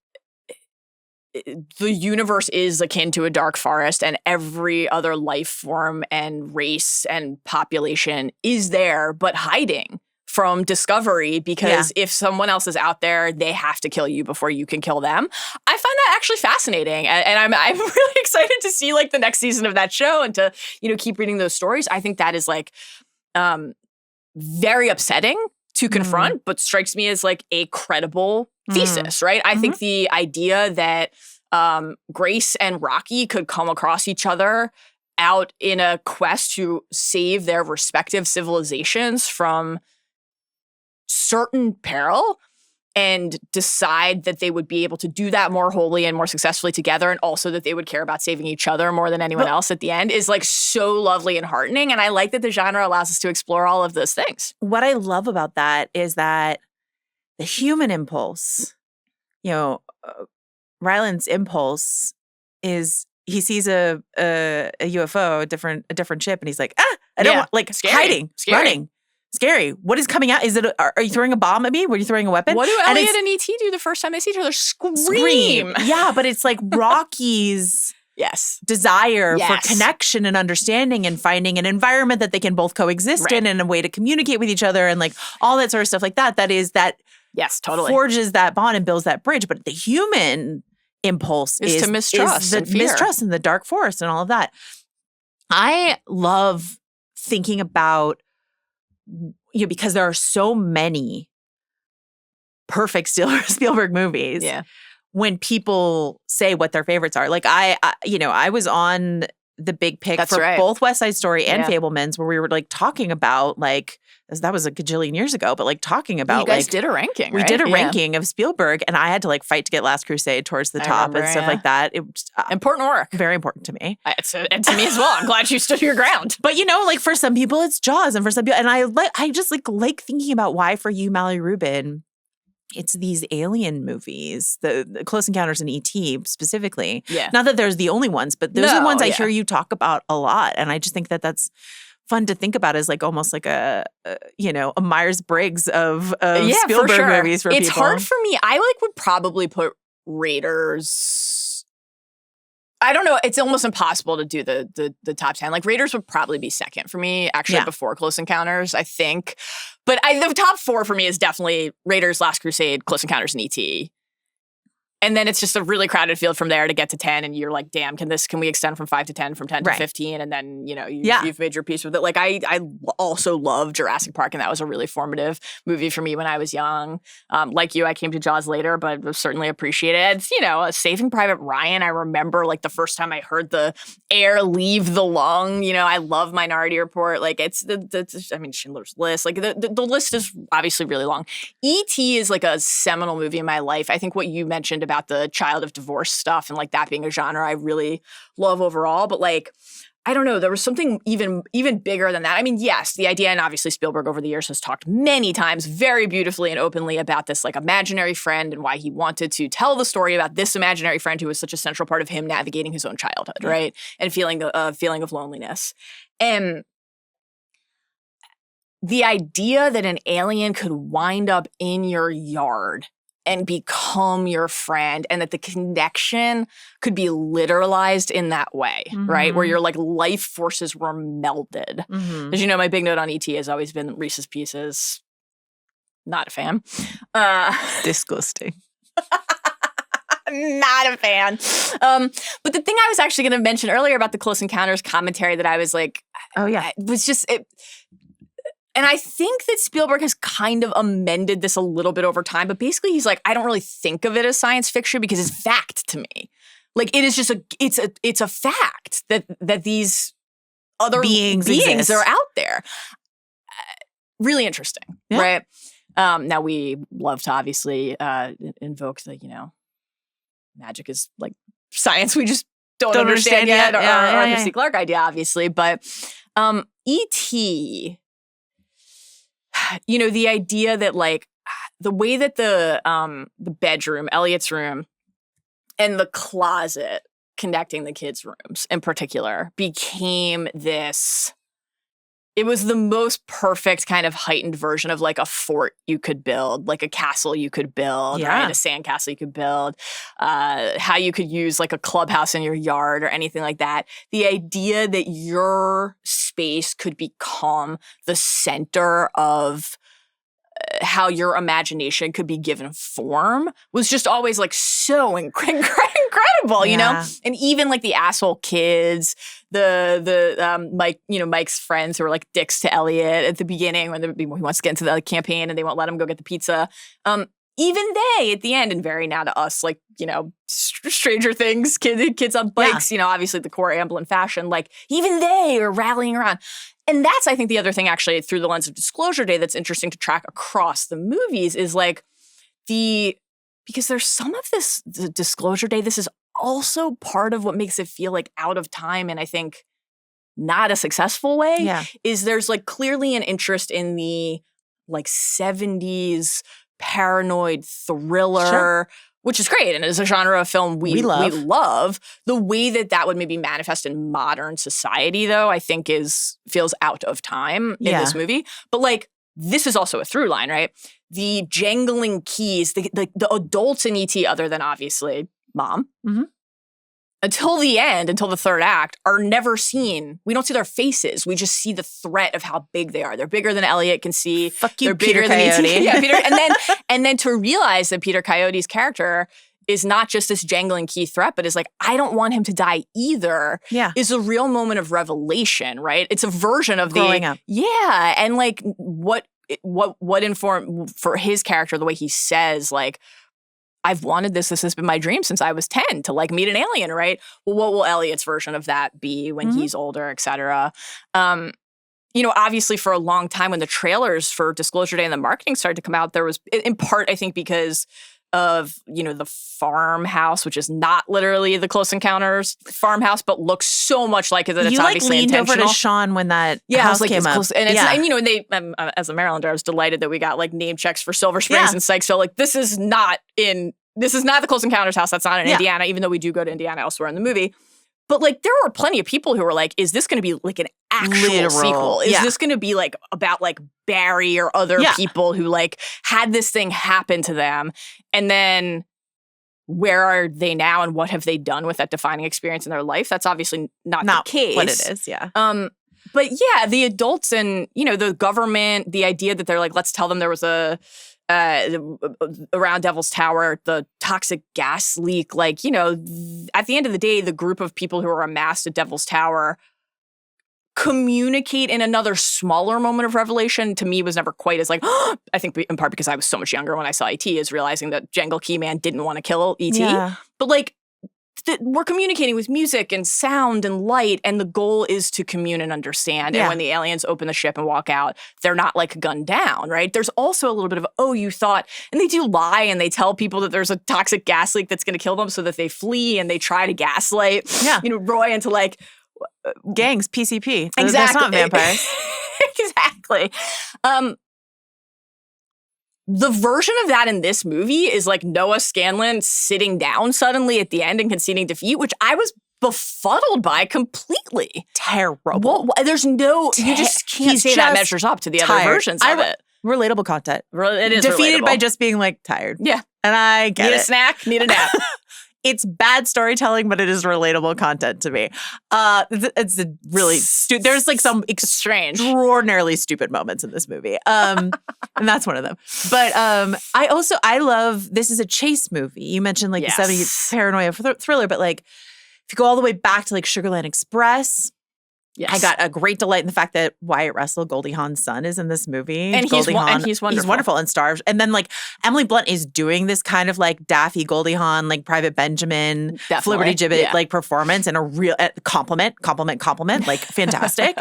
the universe is akin to a dark forest and every other life form and race and population is there but hiding from discovery, because if someone else is out there, they have to kill you before you can kill them. I find that actually fascinating, and I'm really excited to see like the next season of that show and to keep reading those stories. I think that is like very upsetting to confront, but strikes me as like a credible thesis, right? I think the idea that Grace and Rocky could come across each other out in a quest to save their respective civilizations from certain peril and decide that they would be able to do that more wholly and more successfully together, and also that they would care about saving each other more than anyone else at the end, is like so lovely and heartening. And I like that the genre allows us to explore all of those things. What I love about that is that the human impulse, Ryland's impulse is he sees a UFO, a different ship, and he's like, I don't want, like, scary. hiding, running. Scary. What is coming out? Is it? Are you throwing a bomb at me? Were you throwing a weapon? What do Elliot and E.T. do the first time they see each other? Scream. Yeah, but it's like Rocky's desire for connection and understanding and finding an environment that they can both coexist in and a way to communicate with each other and like all that sort of stuff like that. Yes, totally. Forges that bond and builds that bridge. But the human impulse is to mistrust and fear. Mistrust in the dark forest and all of that. I love thinking about, because there are so many perfect Spielberg movies. Yeah. When people say what their favorites are, like I was on the big pick for both West Side Story and Fabelmans, where we were like talking about like that was a gajillion years ago, but like talking about you guys did a ranking. We did a ranking of Spielberg, and I had to like fight to get Last Crusade towards the top and stuff like that. It was important work, very important to me. And to me as well. I'm glad you stood your ground. But like for some people it's Jaws, and for some people, and I just like thinking about why for you, Mallory Rubin, it's these alien movies, the Close Encounters and E.T. specifically. Yeah. Not that there's the only ones, but those are the ones I hear you talk about a lot. And I just think that that's fun to think about as like almost like a Myers-Briggs of Spielberg movies for people. It's hard for me. I would probably put Raiders. I don't know. It's almost impossible to do the top 10. Like Raiders would probably be second for me, actually, before Close Encounters, I think. But the top 4 for me is definitely Raiders, Last Crusade, Close Encounters, and E.T. And then it's just a really crowded field from there to get to 10. And you're like, damn, can we extend from 5 to 10, from 10 to 15? And then, you've made your peace with it. Like I also love Jurassic Park, and that was a really formative movie for me when I was young. Like you, I came to Jaws later, but certainly appreciate it. Saving Private Ryan, I remember like the first time I heard the air leave the lung. I love Minority Report. Like it's Schindler's List. Like the list is obviously really long. E.T. is like a seminal movie in my life. I think what you mentioned about the child of divorce stuff and like that being a genre I really love overall. But like, I don't know, there was something even bigger than that. I mean, yes, the idea, and obviously Spielberg over the years has talked many times very beautifully and openly about this like imaginary friend and why he wanted to tell the story about this imaginary friend who was such a central part of him navigating his own childhood, right? And feeling of loneliness. And the idea that an alien could wind up in your yard and become your friend, and that the connection could be literalized in that way, right? Where your like life forces were melded. As you know, my big note on E.T. has always been Reese's Pieces. Not a fan. Disgusting. Not a fan. But the thing I was actually going to mention earlier about the Close Encounters commentary that I was like, it was just it. And I think that Spielberg has kind of amended this a little bit over time, but basically he's like, I don't really think of it as science fiction because it's fact to me. Like it is just it's a fact that these other beings are out there. Really interesting, right? Now we love to obviously invoke the, magic is like science we just don't understand yet, or the C. Clarke idea, obviously. But E.T., the idea that like the way that the bedroom, Elliot's room, and the closet connecting the kids' rooms in particular became this. It was the most perfect kind of heightened version of like a fort you could build, like a castle you could build, right? A sandcastle you could build, how you could use like a clubhouse in your yard or anything like that. The idea that your space could become the center of how your imagination could be given form was just always like so incredible, you know? And even like the asshole kids, the Mike's friends who are like dicks to Elliot at the beginning when he wants to get into the campaign and they won't let him go get the pizza. Even they at the end, and very now to us, like, Stranger Things, kids on bikes, obviously the core Amblin fashion, like even they are rallying around. And that's, I think, the other thing actually through the lens of Disclosure Day that's interesting to track across the movies is like because there's some of this the Disclosure Day, this is also part of what makes it feel like out of time and I think not a successful way, is there's like clearly an interest in the like 70s paranoid thriller, which is great. And it's a genre of film we love. The way that would maybe manifest in modern society, though, I think feels out of time in this movie. But like, this is also a through line, right? The jangling keys, the adults in E.T., other than obviously Mom, until the end, until the third act, are never seen. We don't see their faces. We just see the threat of how big they are. They're bigger than Elliot can see. Fuck you, They're Peter bigger Coyote. than E.T. Yeah, Peter. And then to realize that Peter Coyote's character is not just this jangling key threat, but is like, I don't want him to die either, is a real moment of revelation, right? It's a version of growing up. Yeah. And like what informed for his character, the way he says, like, I've wanted this. This has been my dream since I was 10 to like meet an alien, right? Well, what will Elliot's version of that be when he's older, et cetera? You know, obviously for a long time when the trailers for Disclosure Day and the marketing started to come out, there was, in part, I think because of, you know, the farmhouse, which is not literally the Close Encounters farmhouse, but looks so much like it that it's you obviously leaned intentional. over to Sean when that house came up. Close, and it's, and you know, and they, as a Marylander, I was delighted that we got like name checks for Silver Springs and Sykesville. Like, this is not the Close Encounters house. That's not in Indiana, even though we do go to Indiana elsewhere in the movie. But like, there were plenty of people who were like, is this going to be like an actual sequel? Is this going to be like about like Barry or other people who like had this thing happen to them? And then where are they now and what have they done with that defining experience in their life? That's obviously not the case. What it is, yeah. But yeah, the adults and, you know, the government, the idea that they're like, let's tell them there was around Devil's Tower, the toxic gas leak, like, you know, at the end of the day, the group of people who are amassed at Devil's Tower communicate in another smaller moment of revelation. To me, was never quite as like, I think in part because I was so much younger when I saw E.T., is realizing that Jangle Keyman didn't want to kill E.T. Yeah. But like, we're communicating with music and sound and light, and the goal is to commune and understand. And when the aliens open the ship and walk out, they're not like gunned down, right? There's also a little bit of, oh, you thought, and they do lie and they tell people that there's a toxic gas leak that's going to kill them so that they flee, and they try to gaslight, you know, Roy into like gangs, PCP. Exactly. That's not vampires. Exactly. The version of that in this movie is like Noah Scanlan sitting down suddenly at the end and conceding defeat, which I was befuddled by completely. Terrible. Well, there's no, you just can't say that measures up to the other versions of it. Relatable content. It is defeated relatable. by just being like tired. Yeah. And I get Need it. a snack, need a nap. It's bad storytelling, but it is relatable content to me. It's a really there's like some extraordinarily stupid moments in this movie, and that's one of them. But I love, this is a chase movie. You mentioned like the 70s paranoia thriller, but like if you go all the way back to like Sugarland Express. Yes. I got a great delight in the fact that Wyatt Russell, Goldie Hawn's son, is in this movie. And he's wonderful. He's wonderful and stars. And then like Emily Blunt is doing this kind of like Daffy Goldie Hawn, like Private Benjamin, Flibberty Gibbet like performance, and a real compliment, like fantastic.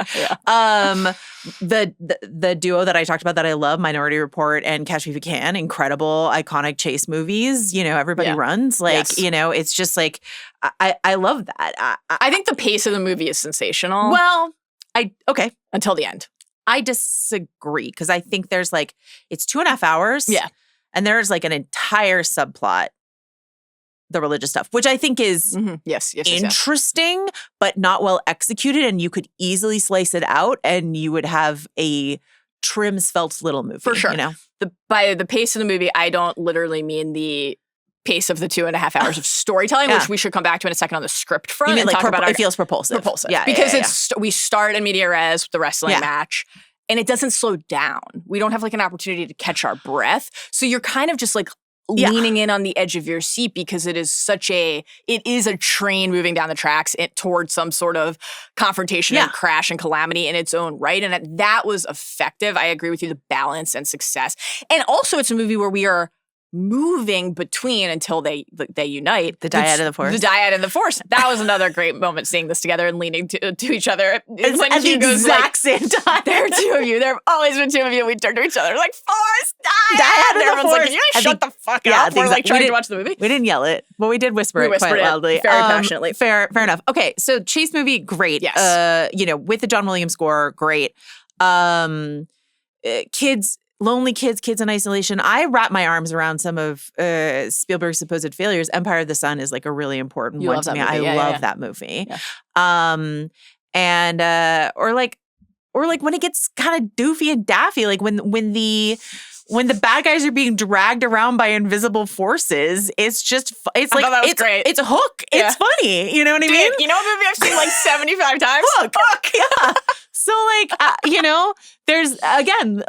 The duo that I talked about that I love, Minority Report and Catch Me If You Can, incredible, iconic chase movies. You know, everybody runs. Like, you know, it's just like, I love that. I think the pace of the movie is sensational. Well, until the end. I disagree because I think there's like, it's 2.5 hours. Yeah. And there's like an entire subplot, the religious stuff, which I think is interesting, but not well executed. And you could easily slice it out and you would have a trim, svelte little movie. For sure. You know? By the pace of the movie, I don't literally mean the pace of the 2.5 hours of storytelling, which we should come back to in a second on the script front. You mean and like talk about it feels propulsive. Yeah, because we start in media res with the wrestling match, and it doesn't slow down. We don't have like an opportunity to catch our breath. So you're kind of just like leaning in on the edge of your seat because it is a train moving down the tracks towards some sort of confrontation and crash and calamity in its own right. And that was effective. I agree with you, the balance and success. And also it's a movie where we are moving between until they unite. The dyad and the force. The dyad and the force. That was another great moment, seeing this together and leaning to each other. At the exact same time. There are two of you. There have always been two of you. We turn to each other like, force, dyad. And everyone's like, can you guys shut the fuck up? We're like trying to watch the movie. We didn't yell it, but we did whisper it quite loudly. Very passionately. Fair enough. Okay, so chase movie, great. Yes. You know, with the John Williams score, great. Kids lonely kids in isolation. I wrap my arms around some of Spielberg's supposed failures. Empire of the Sun is like a really important one to me. I love that movie. Yeah. And or like when it gets kind of doofy and daffy, like when the bad guys are being dragged around by invisible forces, it's just it's like that was great. It's a hook. Yeah. It's funny. You know what I mean? You know what movie I've seen like 75 times? Hook. Yeah. So like there's again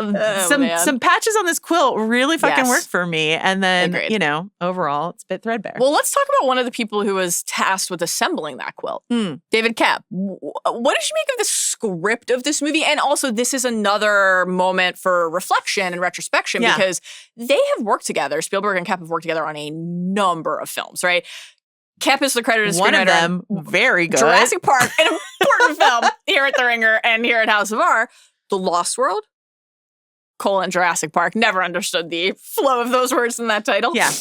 some patches on this quilt really fucking work for me, and then overall it's a bit threadbare. Well, let's talk about one of the people who was tasked with assembling that quilt, David Koepp. What did you make of the script of this movie? And also, this is another moment for reflection and retrospection because they have worked together. Spielberg and Koepp have worked together on a number of films, right? Koepp is the credited screenwriter. One of them, very good. Jurassic Park, an important film here at The Ringer and here at House of R. The Lost World, Jurassic Park. Never understood the flow of those words in that title. Yeah.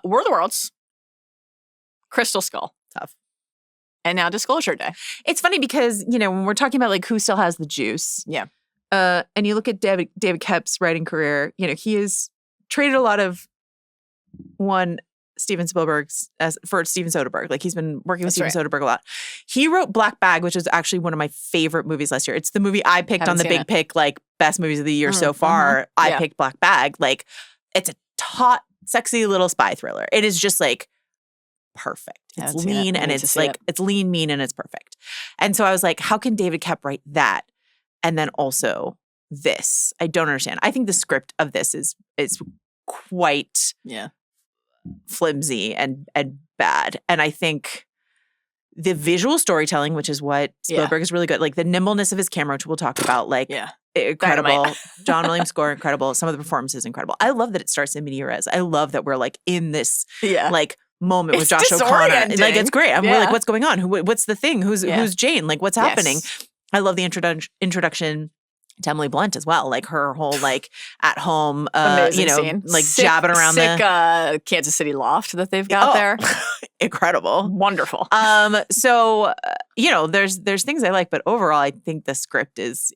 War of the Worlds, Crystal Skull. Tough. And now Disclosure Day. It's funny because, when we're talking about like who still has the juice. Yeah. And you look at David Koepp's writing career, he has traded a lot of Steven Spielberg's for Steven Soderbergh. Like he's been working with Steven Soderbergh a lot. He wrote Black Bag, which is actually one of my favorite movies last year. It's the movie I picked on the Big Pick, like best movies of the year so far. I picked Black Bag. Like it's a taut, sexy little spy thriller. It is just like perfect. It's lean and it's like it's lean, mean, and it's perfect. And so I was like, how can David Koepp write that? And then also this. I don't understand. I think the script of this is quite flimsy and bad. And I think the visual storytelling, which is what Spielberg is really good, like the nimbleness of his camera, which we'll talk about, like incredible. John Williams score, incredible. Some of the performances, incredible. I love that it starts in medias res. I love that we're like in this like moment with Josh O'Connor. Like it's great. I'm like, what's going on? What's the thing? Who's Jane? Like what's happening? I love the introduction to Emily Blunt as well, like her whole like at home, scene. Like jabbing around the Kansas City loft that they've got there. Incredible, wonderful. So there's things I like, but overall, I think the script is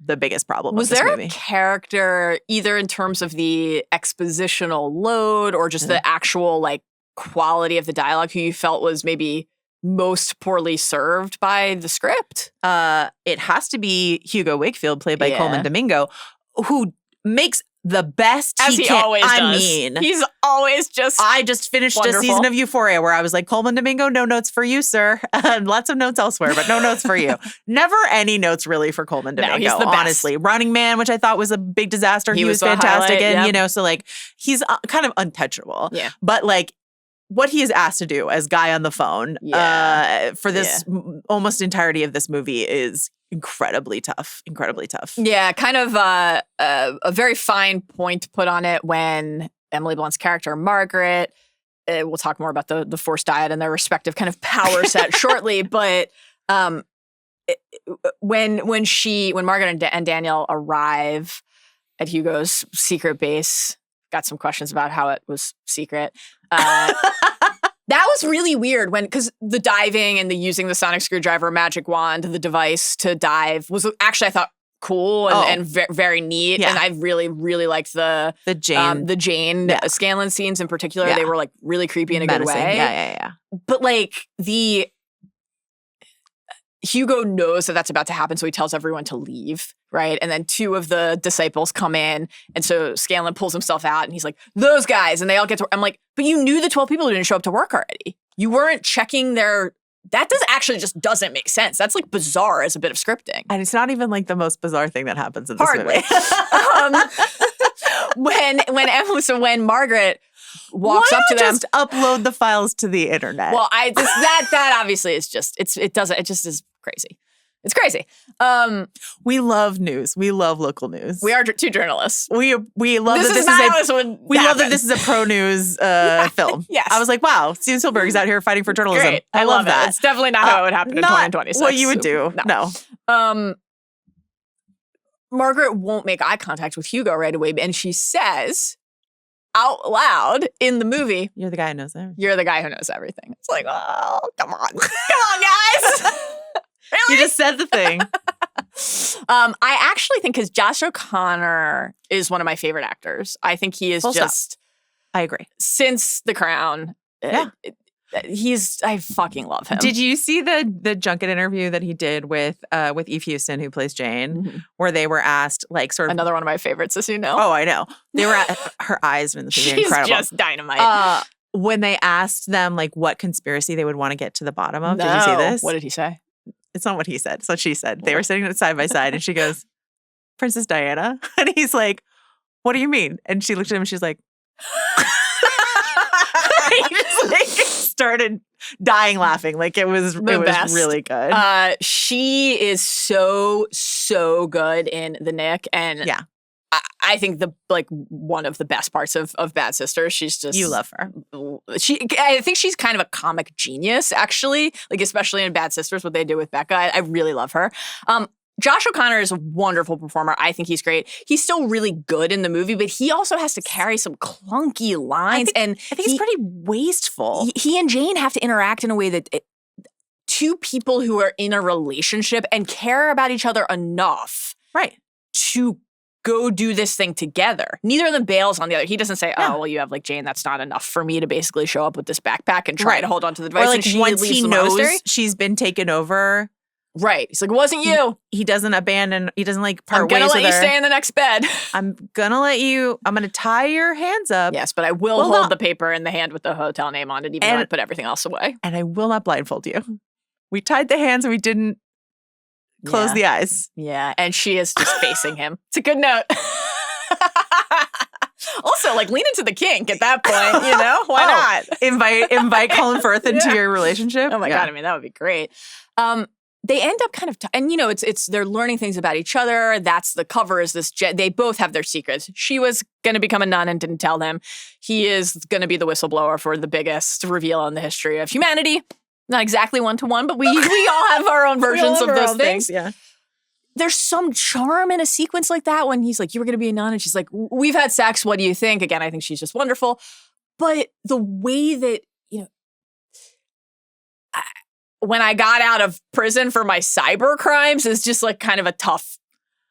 the biggest problem. Was of this there movie. A character either in terms of the expositional load or just the actual like quality of the dialogue who you felt was maybe most poorly served by the script? It has to be Hugo Wakefield, played by Coleman Domingo, who makes the best as he always does. I mean, he's always just I just finished a season of Euphoria where I was like, Coleman Domingo, no notes for you, sir. Lots of notes elsewhere, but no notes for you. Never any notes really for Coleman Domingo, he's the best. Honestly. Running Man, which I thought was a big disaster. He was fantastic. And, so like, he's kind of untouchable. Yeah. But like, what he is asked to do as guy on the phone for this almost entirety of this movie is incredibly tough. Yeah, kind of a very fine point to put on it when Emily Blunt's character, Margaret, we'll talk more about the forced diet and their respective kind of power set shortly, but when Margaret and Daniel arrive at Hugo's secret base, got some questions about how it was secret. That was really weird because the diving and the using the sonic screwdriver, magic wand, the device to dive was actually, I thought, cool and very neat. Yeah. And I really, really liked the Jane Scanlan scenes in particular. Yeah. They were like really creepy in a good way. Yeah. But like Hugo knows that that's about to happen, so he tells everyone to leave, right? And then two of the disciples come in, and so Scanlan pulls himself out, and he's like, those guys, and they all get to work. I'm like, but you knew the 12 people who didn't show up to work already. You weren't checking their... That just doesn't make sense. That's like bizarre as a bit of scripting. And it's not even like the most bizarre thing that happens in this movie. When Margaret walks up to them, just upload the files to the internet. Well, that obviously is just it just is crazy. It's crazy. We love news. We love local news. We are two journalists. We love that this is a pro news film. Yes. I was like, wow, Steven Spielberg is out here fighting for journalism. Great. I love that. It's definitely not how it would happen in 2026. What you would do. No. Margaret won't make eye contact with Hugo right away, and she says out loud in the movie, "You're the guy who knows everything." You're the guy who knows everything. It's like, oh, come on, guys. Really? You just said the thing. I actually think because Josh O'Connor is one of my favorite actors. I think he is I agree. Since The Crown. Yeah. I fucking love him. Did you see the junket interview that he did with Eve Houston, who plays Jane, where they were asked like sort of another one of my favorites, as you know. Oh, I know. They were her eyes in the movie incredible. She's just dynamite. When they asked them like what conspiracy they would want to get to the bottom of, did you see this? What did he say? It's not what he said. It's what she said. They were sitting side by side, and she goes, "Princess Diana," and he's like, "What do you mean?" And she looked at him, and she's like. He just like started dying laughing. Like it was really good. She is so good in The Nick, and I think one of the best parts of Bad Sisters. She's just you love her. I think she's kind of a comic genius, actually. Like especially in Bad Sisters, what they do with Becca. I really love her. Josh O'Connor is a wonderful performer. I think he's great. He's still really good in the movie, but he also has to carry some clunky lines. I think he's pretty wasteful. He and Jane have to interact in a way that two people who are in a relationship and care about each other enough to go do this thing together. Neither of them bails on the other. He doesn't say, oh, well, you have like Jane, that's not enough for me to basically show up with this backpack and try to hold on to the device. Or like once he knows she's been taken over. Right. He's like, it wasn't you. He doesn't abandon, he doesn't like part ways with her. I'm going to let you stay in the next bed. I'm going to tie your hands up. Yes, but I will hold the paper in the hand with the hotel name on it, even though I put everything else away. And I will not blindfold you. We tied the hands and we didn't close the eyes. Yeah, and she is just facing him. It's a good note. Also, like, lean into the kink at that point, you know? Why not? Invite Colin Firth into your relationship. Oh my God, I mean, that would be great. They end up kind of, and you know, it's they're learning things about each other. That's the cover is this, they both have their secrets. She was going to become a nun and didn't tell them. He is going to be the whistleblower for the biggest reveal in the history of humanity. Not exactly one-to-one, but we all have our own versions of those things. Yeah. There's some charm in a sequence like that when he's like, you were going to be a nun. And she's like, we've had sex. What do you think? Again, I think she's just wonderful. But the way that, you know, when I got out of prison for my cyber crimes is just like kind of a tough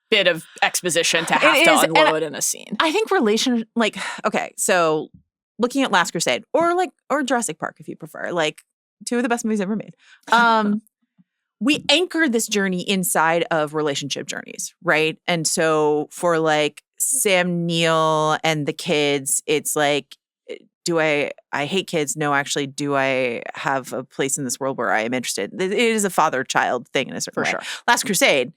bit of exposition to have to unload in a scene. I think okay, so looking at Last Crusade or Jurassic Park, if you prefer, like two of the best movies ever made. We anchor this journey inside of relationship journeys, right? And so for like Sam Neill and the kids, it's like, do I hate kids? No, actually, do I have a place in this world where I am interested? It is a father-child thing in a certain way. Sure. Last Crusade,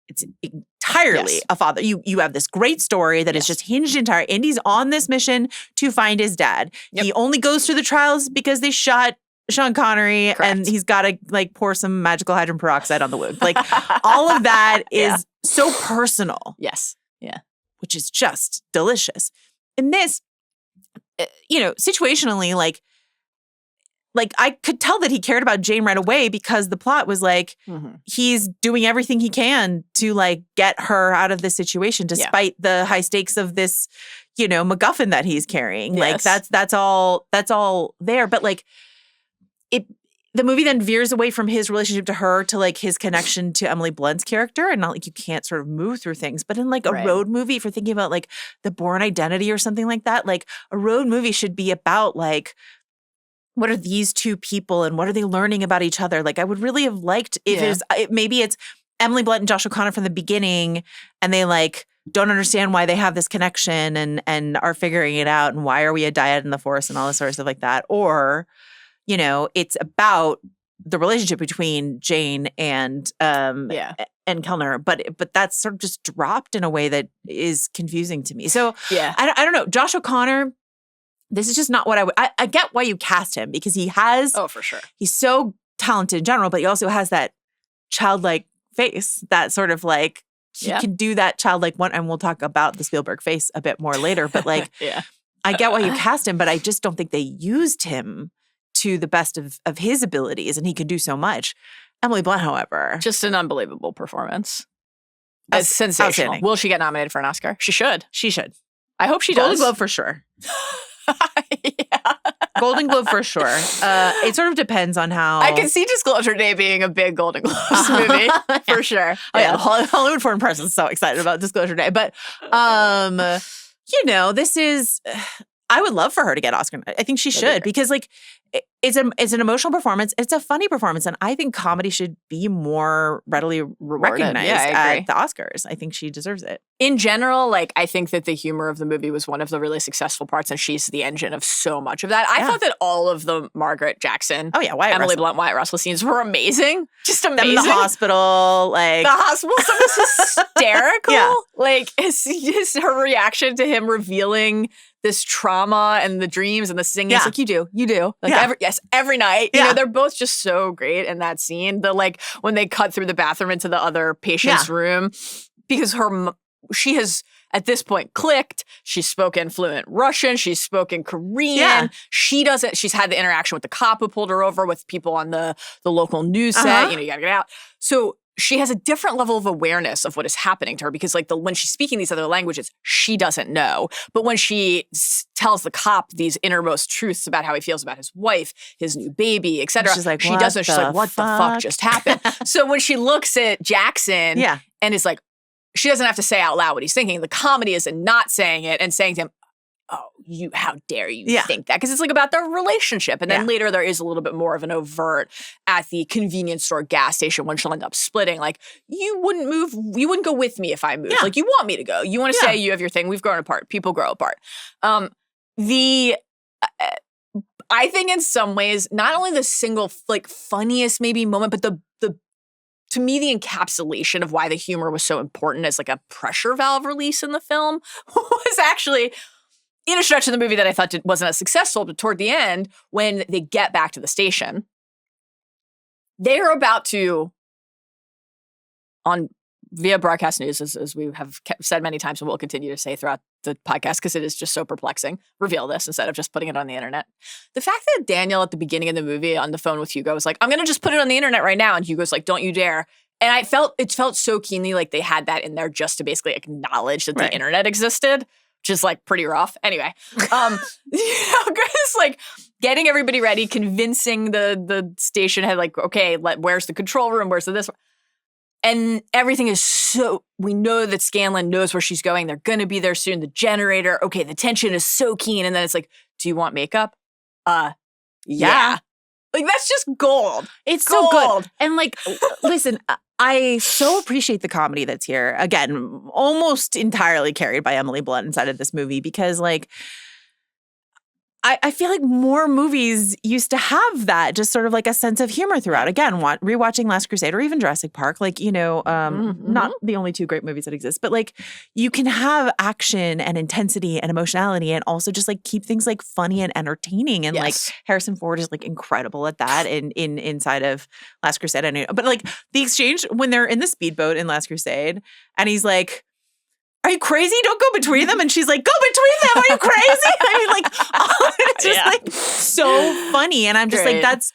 it's entirely a father. You have this great story that is just hinged entire. Indy's on this mission to find his dad. Yep. He only goes through the trials because they shot Sean Connery. Correct. And he's got to like pour some magical hydrogen peroxide on the wound. Like all of that is so personal. Yes. Yeah. Which is just delicious. In this, you know, situationally, like I could tell that he cared about Jane right away because the plot was like, he's doing everything he can to like get her out of this situation despite the high stakes of this, you know, MacGuffin that he's carrying. Yes. Like that's all there. But like the movie then veers away from his relationship to her to like his connection to Emily Blunt's character, and not like you can't sort of move through things. But in like a road movie, if you're thinking about like The Bourne Identity or something like that, like a road movie should be about like, what are these two people and what are they learning about each other? Like I would really have liked if maybe it's Emily Blunt and Josh O'Connor from the beginning and they like don't understand why they have this connection and are figuring it out and why are we a dyad in the forest and all this sort of stuff like that. Or you know, it's about the relationship between Jane and Kellner, but that's sort of just dropped in a way that is confusing to me. So I don't know. Josh O'Connor, this is just not what I get why you cast him because he has for sure. He's so talented in general, but he also has that childlike face that sort of like he can do that childlike one. And we'll talk about the Spielberg face a bit more later. But like, I get why you cast him, but I just don't think they used him to the best of his abilities, and he could do so much. Emily Blunt, however. Just an unbelievable performance. It's sensational. Will she get nominated for an Oscar? She should. She should. I hope she does. Golden Globe for sure. Golden Globe for sure. It sort of depends on how. I can see Disclosure Day being a big Golden Globes movie for sure. Oh yeah, the Hollywood Foreign Press is so excited about Disclosure Day, but this is. I would love for her to get Oscar. I think she should because like it's an emotional performance. It's a funny performance, and I think comedy should be more readily recognized at the Oscars. I think she deserves it. In general, like I think that the humor of the movie was one of the really successful parts, and she's the engine of so much of that. I thought that all of the Margaret Jackson, Emily Blunt, Wyatt Russell scenes were amazing, just amazing. Them in the hospital, like the hospital stuff was hysterical. Like his her reaction to him revealing this trauma and the dreams and the singing. It's like, you do. Like every night. You know, they're both just so great in that scene. The like when they cut through the bathroom into the other patient's room because she has at this point clicked. She's spoken fluent Russian. She's spoken Korean. Yeah. She's had the interaction with the cop who pulled her over, with people on the local news set. You know, you gotta get out. So she has a different level of awareness of what is happening to her because like when she's speaking these other languages, she doesn't know. But when she tells the cop these innermost truths about how he feels about his wife, his new baby, et cetera, she's like, what the fuck just happened? So when she looks at Jackson and is like, she doesn't have to say out loud what he's thinking. The comedy is in not saying it and saying to him, oh, how dare you think that? Because it's like about their relationship. And then later there is a little bit more of an overt at the convenience store gas station when she'll end up splitting. Like, you wouldn't go with me if I moved. Like, you want me to go. You want to say you have your thing. We've grown apart. People grow apart. I think in some ways, not only the single like funniest maybe moment, but the to me, the encapsulation of why the humor was so important as like a pressure valve release in the film was actually in a stretch of the movie that I thought wasn't as successful, but toward the end, when they get back to the station, they're about to, via broadcast news, as we have said many times and will continue to say throughout the podcast, because it is just so perplexing, reveal this instead of just putting it on the internet. The fact that Daniel at the beginning of the movie on the phone with Hugo was like, I'm going to just put it on the internet right now. And Hugo's like, don't you dare. And it felt so keenly like they had that in there just to basically acknowledge that the internet existed. Which is like pretty rough. Anyway, Chris like getting everybody ready, convincing the station head, like, okay, where's the control room? Where's this? And everything is so, we know that Scanlon knows where she's going. They're going to be there soon. The generator. Okay, the tension is so keen. And then it's like, do you want makeup? Yeah. Like, that's just gold. It's gold. So good. And like, listen, I so appreciate the comedy that's here. Again, almost entirely carried by Emily Blunt inside of this movie because like, I feel like more movies used to have that, just sort of like a sense of humor throughout. Again, rewatching Last Crusade or even Jurassic Park, like, you know, not the only two great movies that exist, but like you can have action and intensity and emotionality and also just like keep things like funny and entertaining. And like Harrison Ford is like incredible at that inside of Last Crusade. But like the exchange when they're in the speedboat in Last Crusade and he's like, are you crazy? Don't go between them. And she's like, go between them. Are you crazy? I mean, like, it's just like so funny. And I'm just like, that's,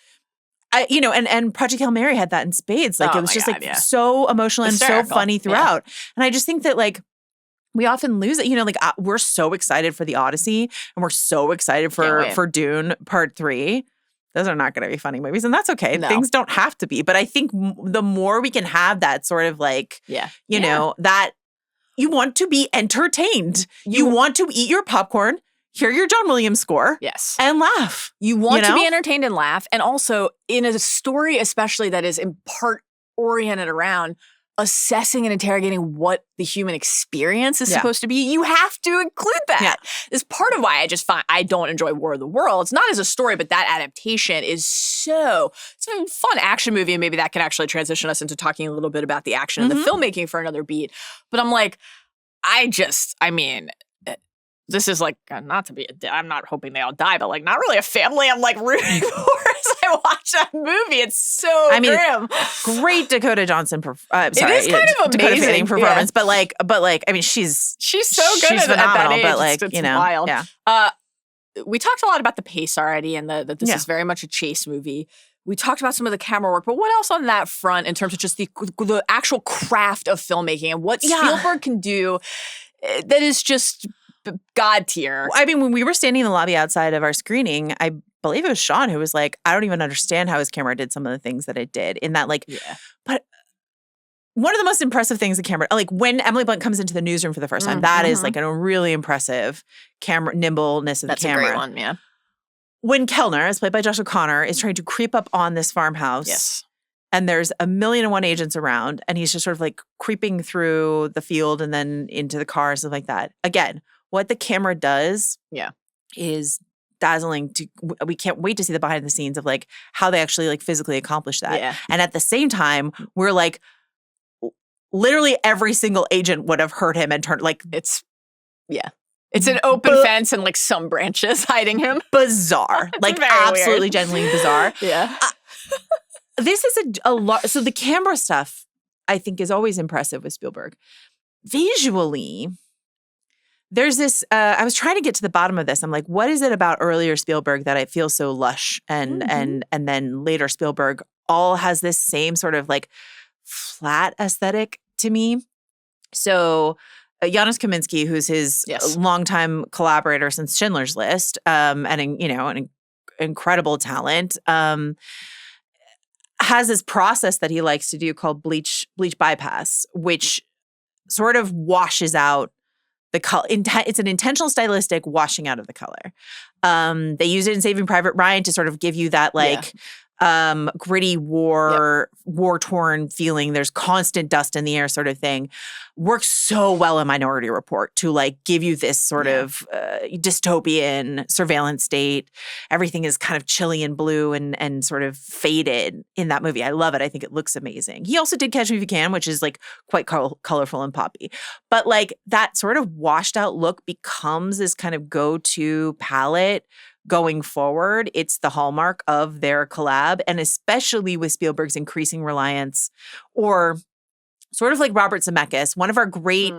and Project Hail Mary had that in spades. Like, it was just like so emotional and so funny throughout. And I just think that like, we often lose it. You know, like we're so excited for The Odyssey and we're so excited for Dune Part 3. Those are not going to be funny movies. And that's okay. No. Things don't have to be. But I think the more we can have that sort of like, you know, that, you want to be entertained. You want to eat your popcorn, hear your John Williams score, and laugh. You want to be entertained and laugh. And also, in a story especially that is in part oriented around assessing and interrogating what the human experience is supposed to be, you have to include that. Yeah. It's part of why I don't enjoy War of the Worlds, not as a story, but that adaptation is it's a fun action movie, and maybe that can actually transition us into talking a little bit about the action and the filmmaking for another beat. But I'm like, this is like, I'm not hoping they all die, but like not really a family I'm like rooting for as I watch that movie. It's so grim. Great Dakota Johnson. It is kind of Dakota amazing Fanning performance, but like, I mean, she's so good she's at that age. But like, it's you know, wild. Yeah. We talked a lot about the pace already, and that this is very much a chase movie. We talked about some of the camera work, but what else on that front in terms of just the actual craft of filmmaking and what Spielberg can do that is just God tier? I mean, when we were standing in the lobby outside of our screening, believe it was Sean who was like, I don't even understand how his camera did some of the things that it did in that like, but one of the most impressive things the camera, like when Emily Blunt comes into the newsroom for the first time, that is like a really impressive camera nimbleness of the camera. That's a great one, yeah. When Kellner, as played by Josh O'Connor, is trying to creep up on this farmhouse, and there's 1,000,001 agents around, and he's just sort of like creeping through the field and then into the car and stuff like that. Again, what the camera does is dazzling. We can't wait to see the behind the scenes of like how they actually like physically accomplish that. Yeah. And at the same time, we're like, literally every single agent would have heard him and turned like it's an open fence and like some branches hiding him. Bizarre. Like absolutely weird. Genuinely bizarre. Yeah. This is a lot. So the camera stuff I think is always impressive with Spielberg. Visually, there's this, I was trying to get to the bottom of this. I'm like, what is it about earlier Spielberg that I feel so lush? And then later Spielberg all has this same sort of like flat aesthetic to me. So Janusz Kaminski, who's his longtime collaborator since Schindler's List, and an incredible talent, has this process that he likes to do called bleach bypass, which sort of washes out the color. It's an intentional stylistic washing out of the color. They use it in Saving Private Ryan to sort of give you that like gritty war-torn feeling. There's constant dust in the air sort of thing. Works so well in Minority Report to like give you this sort of dystopian surveillance state. Everything is kind of chilly and blue and sort of faded in that movie. I love it. I think it looks amazing. He also did Catch Me If You Can, which is like quite colorful and poppy. But like that sort of washed out look becomes this kind of go-to palette going forward. It's the hallmark of their collab, and especially with Spielberg's increasing reliance, or sort of like Robert Zemeckis, one of our great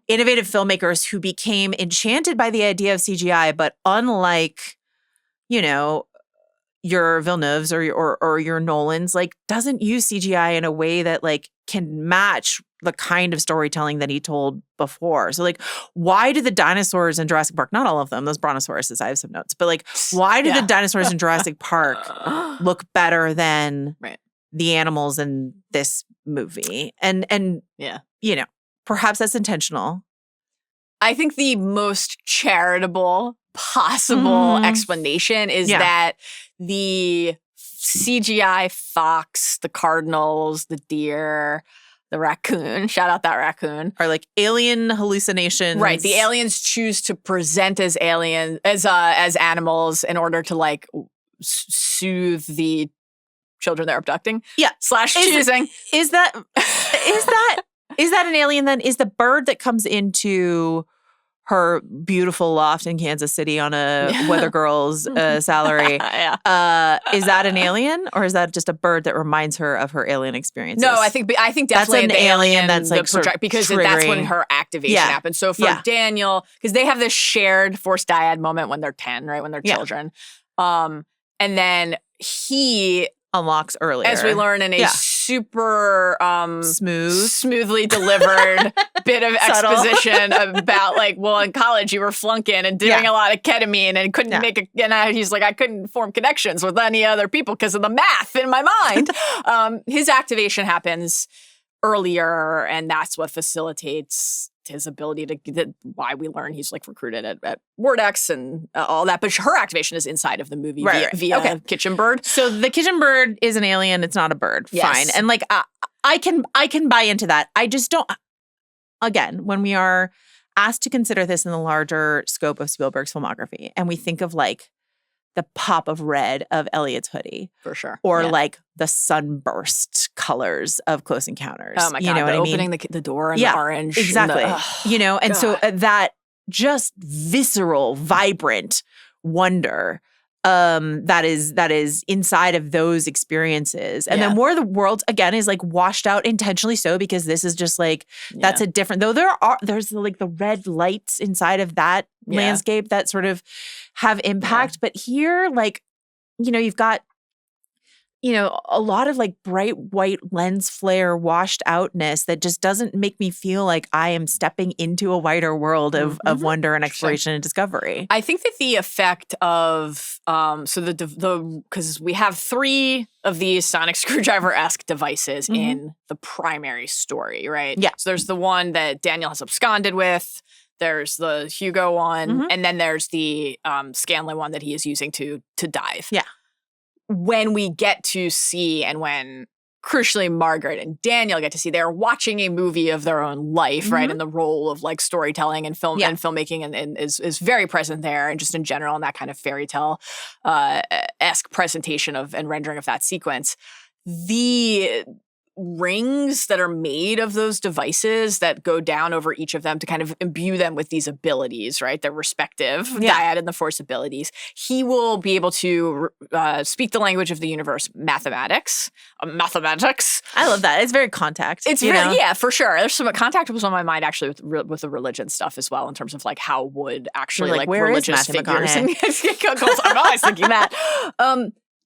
innovative filmmakers who became enchanted by the idea of CGI, but unlike, your Villeneuves or your Nolans, like doesn't use CGI in a way that like can match the kind of storytelling that he told before. So like, why do the dinosaurs in Jurassic Park, not all of them, those brontosauruses, I have some notes, but like, why do the dinosaurs in Jurassic Park look better than the animals in this movie? And perhaps that's intentional. I think the most charitable possible explanation is that the CGI fox, the cardinals, the deer, the raccoon, shout out that raccoon, are like alien hallucinations. Right. The aliens choose to present as as animals in order to like soothe the children they're abducting. Yeah. /choosing. Is that an alien then? Is the bird that comes into her beautiful loft in Kansas City on a Weather Girls salary. Is that an alien, or is that just a bird that reminds her of her alien experiences? No, I think definitely that's an alien that's like because that's when her activation happens. So for Daniel, because they have this shared forced dyad moment when they're 10, right, when they're children, and then he unlocks earlier, as we learn in a super smoothly delivered bit of exposition about like, well, in college you were flunking and doing a lot of ketamine and couldn't he's like, I couldn't form connections with any other people because of the math in my mind. His activation happens earlier, and that's what facilitates his ability to why we learn he's like recruited at Wardex and all that. But her activation is inside of the movie via Kitchen Bird. So the Kitchen Bird is an alien. It's not a bird. Yes. Fine. And like I can buy into that. I just don't. Again, when we are asked to consider this in the larger scope of Spielberg's filmography, and we think of like the pop of red of Elliot's hoodie. For sure. Or like the sunburst colors of Close Encounters. Oh my God, opening the door in the orange. Exactly. And so that just visceral, vibrant wonder that is inside of those experiences. And then War of the Worlds, again, is like washed out intentionally so, because this is just like, that's a different, though there's like the red lights inside of that landscape that sort of have impact. But here, like, you've got a lot of like bright white lens flare washed outness that just doesn't make me feel like I am stepping into a wider world of wonder and exploration and discovery. I think that the effect of because we have 3 of these sonic screwdriver-esque devices in the primary story, right? Yeah. So there's the one that Daniel has absconded with. There's the Hugo one, and then there's the Scanlan one that he is using to dive. Yeah. When we get to see, and when crucially Margaret and Daniel get to see, they're watching a movie of their own life, right? And the role of like storytelling and film and filmmaking and is very present there, and just in general, in that kind of fairy tale esque presentation of and rendering of that sequence. The rings that are made of those devices that go down over each of them to kind of imbue them with these abilities, right? Their respective dyad and the force abilities. He will be able to speak the language of the universe, mathematics. I love that. It's very Contact. It's very, yeah, for sure. There's some Contact was on my mind actually with the religion stuff as well, in terms of like how would actually like where religious is Matthew figures. I'm always thinking that.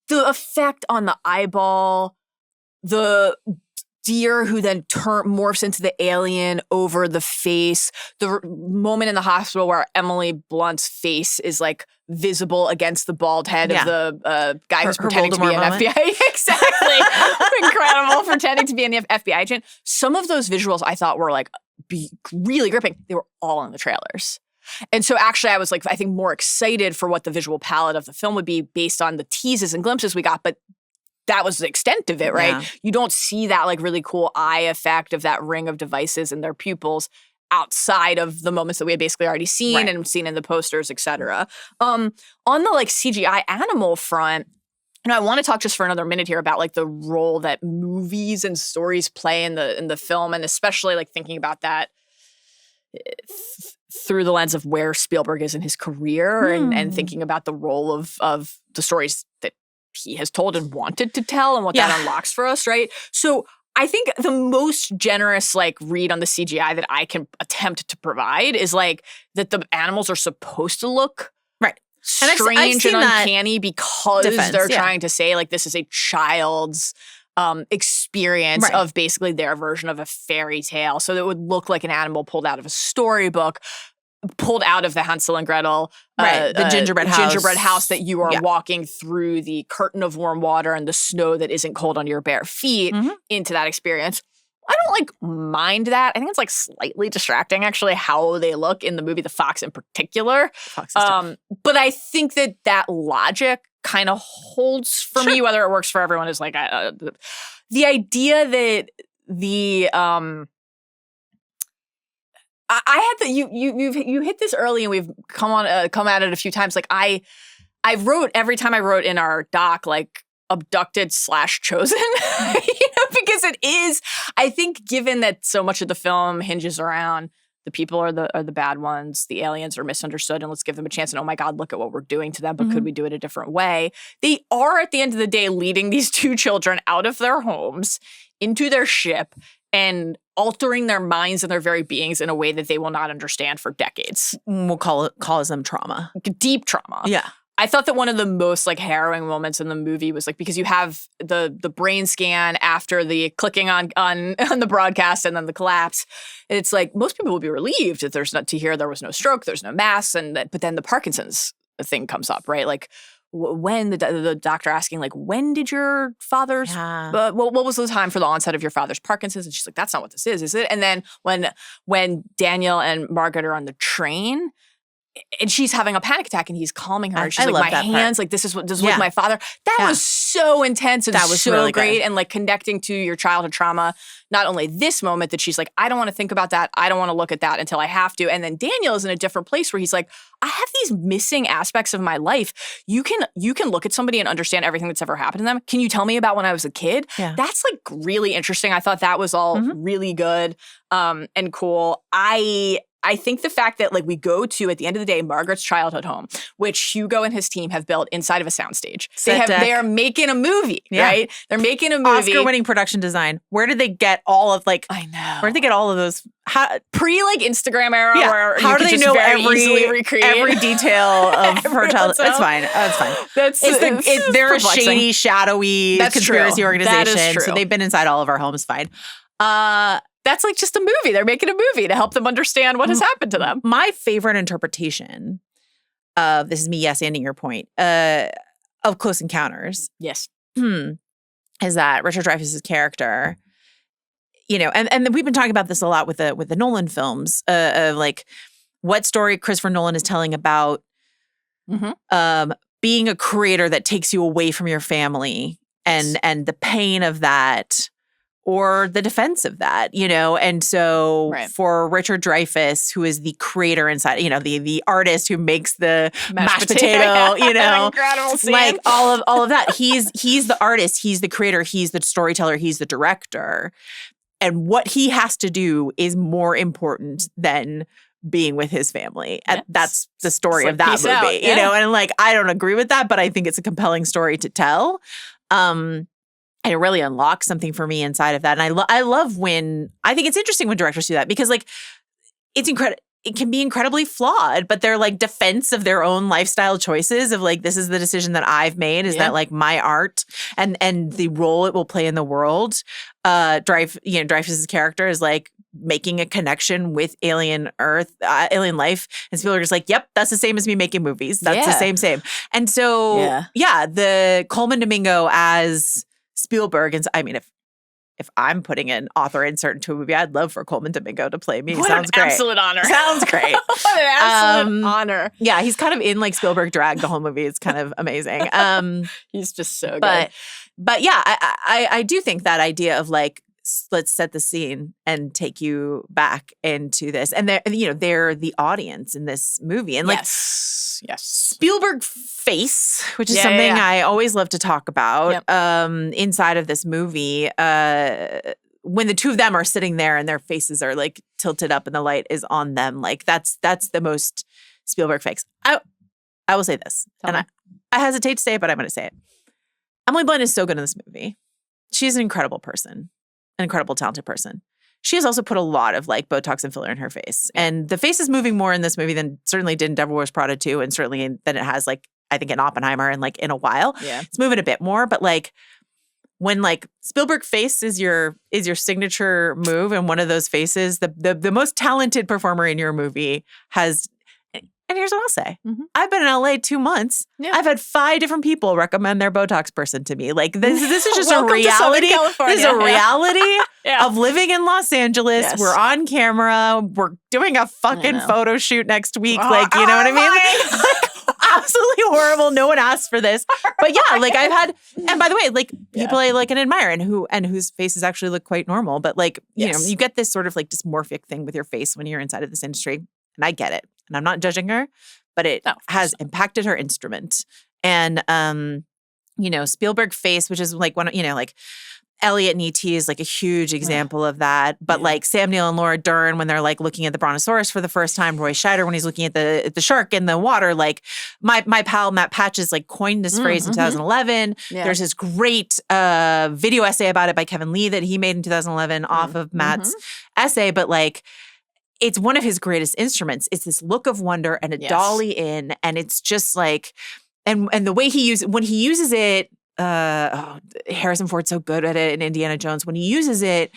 The effect on the eyeball, the deer who then morphs into the alien over the face, the moment in the hospital where Emily Blunt's face is like visible against the bald head of the guy who's pretending to be an FBI. Exactly. Incredible. Pretending to be an FBI agent. Some of those visuals I thought were like really gripping. They were all in the trailers. And so actually I was like, I think more excited for what the visual palette of the film would be based on the teases and glimpses we got, but that was the extent of it, right? Yeah. You don't see that like really cool eye effect of that ring of devices and their pupils outside of the moments that we had basically already seen and seen in the posters, et cetera. On the like CGI animal front, I want to talk just for another minute here about like the role that movies and stories play in the film, and especially like thinking about that through the lens of where Spielberg is in his career and thinking about the role of the stories that he has told and wanted to tell and what that unlocks for us, right? So I think the most generous like read on the CGI that I can attempt to provide is like that the animals are supposed to look strange and uncanny because they're trying to say like this is a child's experience of basically their version of a fairy tale. So it would look like an animal pulled out of a storybook, pulled out of the Hansel and Gretel, the gingerbread house that you are walking through the curtain of warm water and the snow that isn't cold on your bare feet into that experience. I don't like mind that. I think it's like slightly distracting actually how they look in the movie, the fox in particular. But I think that logic kind of holds for me, whether it works for everyone is like the idea that the I had you hit this early, and we've come at it a few times. Like I wrote every time I wrote in our doc like abducted/chosen, because it is. I think given that so much of the film hinges around the people are the bad ones, the aliens are misunderstood, and let's give them a chance. And oh my God, look at what we're doing to them. But could we do it a different way? They are at the end of the day leading these 2 children out of their homes into their ship and altering their minds and their very beings in a way that they will not understand for decades. We'll call them trauma. Deep trauma. Yeah. I thought that one of the most like harrowing moments in the movie was like because you have the brain scan after the clicking on the broadcast and then the collapse. It's like most people will be relieved that there's not to hear there was no stroke, there's no mass, but then the Parkinson's thing comes up, right? Like when the doctor asking like, when did your father's what was the time for the onset of your father's Parkinson's? And she's like, that's not what this is it? And then when Daniel and Margaret are on the train and she's having a panic attack and he's calming her and she's like, my hands, like this is what my father. That was so intense and that was so really great. And like connecting to your childhood trauma, not only this moment that she's like, I don't want to think about that. I don't want to look at that until I have to. And then Daniel is in a different place where he's like, I have these missing aspects of my life. You can look at somebody and understand everything that's ever happened to them. Can you tell me about when I was a kid? Yeah. That's like really interesting. I thought that was all really good and cool. I think the fact that like we go to, at the end of the day, Margaret's childhood home, which Hugo and his team have built inside of a soundstage. They are making a movie, right? They're making a movie. Oscar-winning production design. Where did they get all of like? I know. Where did they get all of those? Pre like Instagram era, where how do they know every detail of her childhood? It's fine. It's fine. They're a shady, shadowy conspiracy organization. That is true. So they've been inside all of our homes. Fine. That's like just a movie. They're making a movie to help them understand what has happened to them. My favorite interpretation of, this is me yes-anding your point, of Close Encounters. Yes. Is that Richard Dreyfuss's character, you know, and we've been talking about this a lot with the Nolan films, of like what story Christopher Nolan is telling about being a creator that takes you away from your family and the pain of that, or the defense of that, you know? And so for Richard Dreyfuss, who is the creator inside, you know, the artist who makes the mashed potato, you know, incredible scene. Like all of that. He's the artist, he's the creator, he's the storyteller, he's the director. And what he has to do is more important than being with his family. And that's the story of that movie, you know? And like, I don't agree with that, but I think it's a compelling story to tell. And it really unlocks something for me inside of that. And I love when, I think it's interesting when directors do that, because like it's incredible. It can be incredibly flawed, but they're like defense of their own lifestyle choices of like, this is the decision that I've made, is that like my art and the role it will play in the world. Dreyfuss's character is like making a connection with alien life. And Spielberg is like, yep, that's the same as me making movies. That's the same. And so, the Coleman Domingo as Spielberg, and I mean, if I'm putting an author insert into a movie, I'd love for Coleman Domingo to play me. Sounds great. Absolute honor. Sounds great. What an absolute honor. Yeah, he's kind of in like Spielberg drag the whole movie. It's kind of amazing. He's just so good. But yeah, I do think that idea of like, let's set the scene and take you back into this. And they're the audience in this movie. And like Spielberg face, which is something I always love to talk about inside of this movie. When the two of them are sitting there and their faces are like tilted up and the light is on them, like that's the most Spielberg face. I will say this, I hesitate to say it, but I'm going to say it. Emily Blunt is so good in this movie. She's an incredible person. An incredible, talented person. She has also put a lot of like Botox and filler in her face. And the face is moving more in this movie than certainly did in Devil Wears Prada 2, and certainly than it has like, I think, in Oppenheimer and like in a while. Yeah. It's moving a bit more, but like when like Spielberg face is your signature move, and one of those faces, the most talented performer in your movie has. And here's what I'll say. I've been in LA 2 months. Yeah. I've had 5 different people recommend their Botox person to me. Like this is just a reality. This is a reality of living in Los Angeles. Yes. We're on camera. We're doing a fucking photo shoot next week. Like, you know what I mean? Like, absolutely horrible. No one asked for this. But yeah, like I've had, and by the way, like people I like and admire and whose faces actually look quite normal. But like, you know, you get this sort of like dysmorphic thing with your face when you're inside of this industry. And I get it. And I'm not judging her, but it has impacted her instrument. And, Spielberg face, which is like one, like Elliot and E.T. is like a huge example of that. But like Sam Neill and Laura Dern, when they're like looking at the Brontosaurus for the first time, Roy Scheider, when he's looking at the shark in the water, like my pal Matt Patches like coined this phrase in 2011. Yeah. There's this great video essay about it by Kevin Lee that he made in 2011 off of Matt's essay. But like, it's one of his greatest instruments. It's this look of wonder and a dolly in, and it's just like, and the way when he uses it, Harrison Ford's so good at it in Indiana Jones. When he uses it,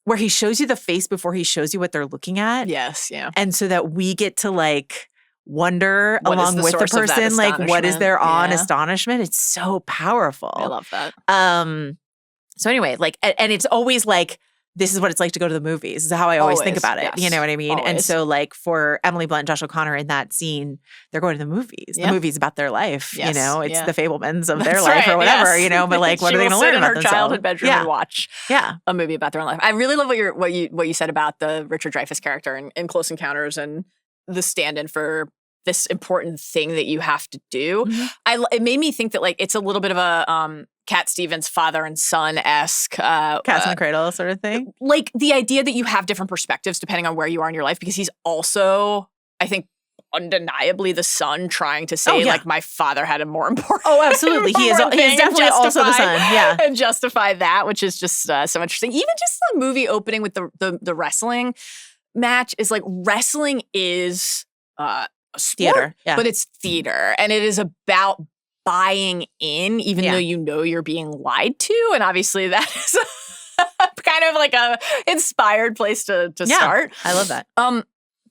where he shows you the face before he shows you what they're looking at. Yes, yeah. And so that we get to like wonder along with the person, like what is their awe and astonishment. It's so powerful. I love that. So anyway, like, and it's always like, this is what it's like to go to the movies. This is how I always think about it. Yes. You know what I mean? Always. And so like for Emily Blunt and Josh O'Connor in that scene, they're going to the movies. The movie's about their life. You know, it's the Fablemans of their life or whatever, you know, but like what are they going to learn about themselves? Her childhood bedroom and watch a movie about their own life. I really love what you said about the Richard Dreyfuss character in Close Encounters and the stand-in for this important thing that you have to do. It made me think that like it's a little bit of a Cat Stevens father and son-esque. Cats in the Cradle sort of thing. Like the idea that you have different perspectives depending on where you are in your life, because he's also, I think, undeniably the son trying to say like my father had a more important. Oh, absolutely. He is definitely also the son. Yeah. And justify that, which is just so interesting. Even just the movie opening with the wrestling match is like wrestling is a sport, theater, but it's theater. And it is about buying in, even though you know you're being lied to. And obviously that is kind of like a inspired place to start. I love that.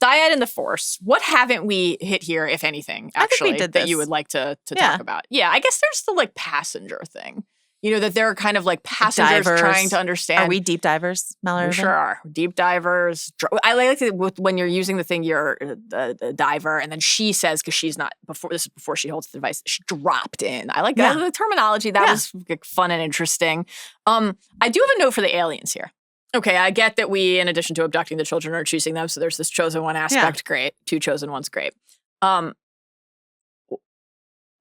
Dyad and the Force. What haven't we hit here, if anything, actually, that you would like to talk about? Yeah, I guess there's the like passenger thing. You know, that there are kind of like passengers trying to understand. Are we deep divers, Mallory? We sure are. Deep divers. I like it when you're using the thing, you're the diver, and then she says, because she's not, this is before she holds the device, she dropped in. I like that. The terminology. That was fun and interesting. I do have a note for the aliens here. Okay, I get that we, in addition to abducting the children, are choosing them. So there's this chosen one aspect. Great. Two chosen ones. Great.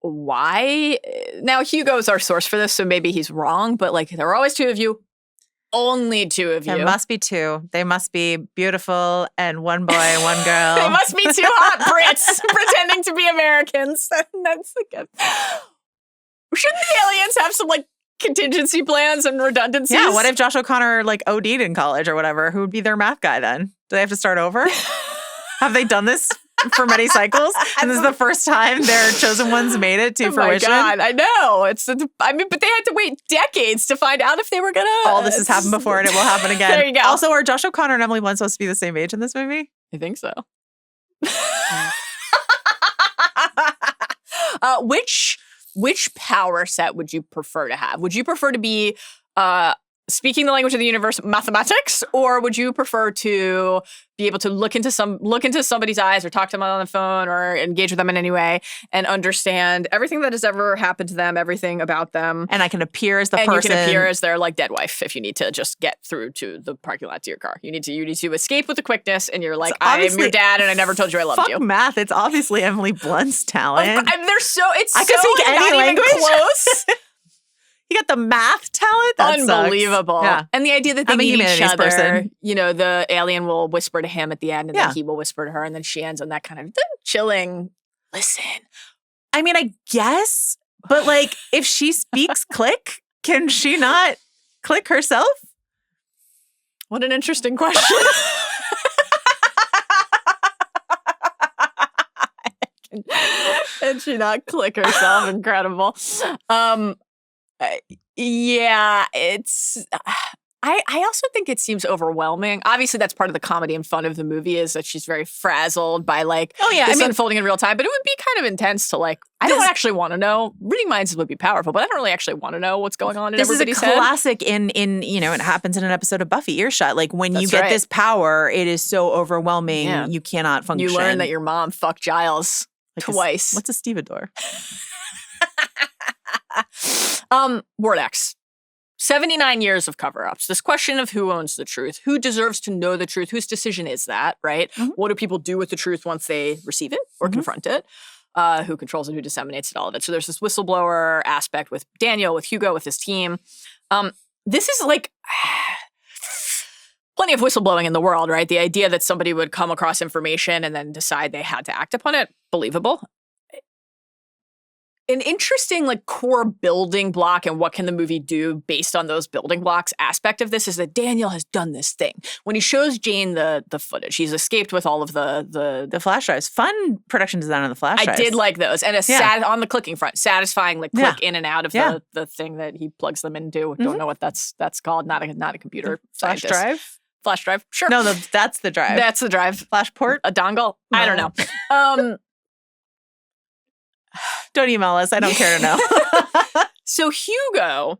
Why? Now, Hugo's our source for this, so maybe he's wrong, but like there are always two of you. Only two of you. There must be two. They must be beautiful and one boy and one girl. They must be two hot Brits pretending to be Americans. That's good. Shouldn't the aliens have some like contingency plans and redundancies? Yeah, what if Josh O'Connor like OD'd in college or whatever? Who would be their math guy then? Do they have to start over? Have they done this for many cycles? And this is the first time their chosen ones made it to fruition? Oh my God, I know. But they had to wait decades to find out if they were going to. All this has happened before and it will happen again. There you go. Also, are Josh O'Connor and Emily Blunt supposed to be the same age in this movie? I think so. Which power set would you prefer to have? Would you prefer to be speaking the language of the universe, mathematics, or would you prefer to be able to look into somebody's eyes or talk to them on the phone or engage with them in any way and understand everything that has ever happened to them, everything about them? And I can appear as the person. And you can appear as their like dead wife if you need to just get through to the parking lot to your car. You need to escape with the quickness, and you're like, I'm your dad, and I never told you I loved you. Fuck math. It's obviously Emily Blunt's talent. I could speak any language. Close. You got the math talent? That unbelievable. Yeah. And the idea that they meet each other, person. You know, the alien will whisper to him at the end, and then he will whisper to her, and then she ends on that kind of chilling, listen. I mean, I guess, but like, if she speaks click, can she not click herself? What an interesting question. Can she not click herself? Incredible. Yeah, it's. I also think it seems overwhelming. Obviously, that's part of the comedy and fun of the movie is that she's very frazzled by like this unfolding in real time. But it would be kind of intense to like. I don't actually want to know. Reading minds would be powerful, but I don't really actually want to know what's going on in everybody's head. This is a classic in you know, it happens in an episode of Buffy Earshot. Like when you get this power, it is so overwhelming, you cannot function. You learn that your mom fucked Giles twice. What's a stevedore? Word X. 79 years of cover-ups. This question of who owns the truth, who deserves to know the truth, whose decision is that, right? Mm-hmm. What do people do with the truth once they receive it or confront it? Who controls it, who disseminates it, all of it. So there's this whistleblower aspect with Daniel, with Hugo, with his team. This is like plenty of whistleblowing in the world, right? The idea that somebody would come across information and then decide they had to act upon it, believable. An interesting like core building block and what can the movie do based on those building blocks aspect of this is that Daniel has done this thing. When he shows Jane the footage, he's escaped with all of the flash drives. Fun production design on the flash drives. I did like those. And on the clicking front, satisfying like click in and out of the thing that he plugs them into. Don't know what that's called. Not a computer flash scientist. Drive? Flash drive? Sure. No, that's the drive. That's the drive. Flash port? A dongle? No. I don't know. Don't email us. I don't care to know. So Hugo,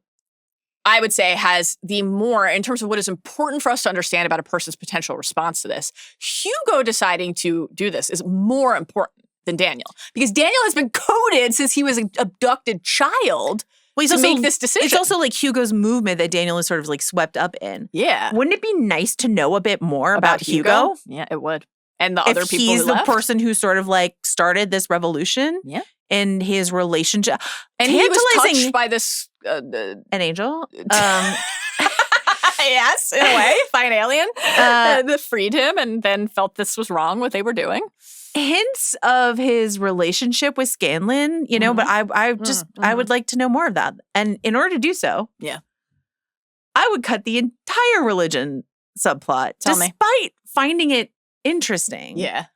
I would say, has the more, in terms of what is important for us to understand about a person's potential response to this, Hugo deciding to do this is more important than Daniel. Because Daniel has been coded since he was an abducted child to make this decision. It's also like Hugo's movement that Daniel is sort of like swept up in. Yeah. Wouldn't it be nice to know a bit more about Hugo? Yeah, it would. And the other people he's who the left. person who sort of like started this revolution. Yeah. In his relationship. And he was touched by this... an angel? Yes, in a way, by an alien that freed him and then felt this was wrong, what they were doing. Hints of his relationship with Scanlan, you know, but I would like to know more of that. And in order to do so, I would cut the entire religion subplot despite finding it interesting. Yeah.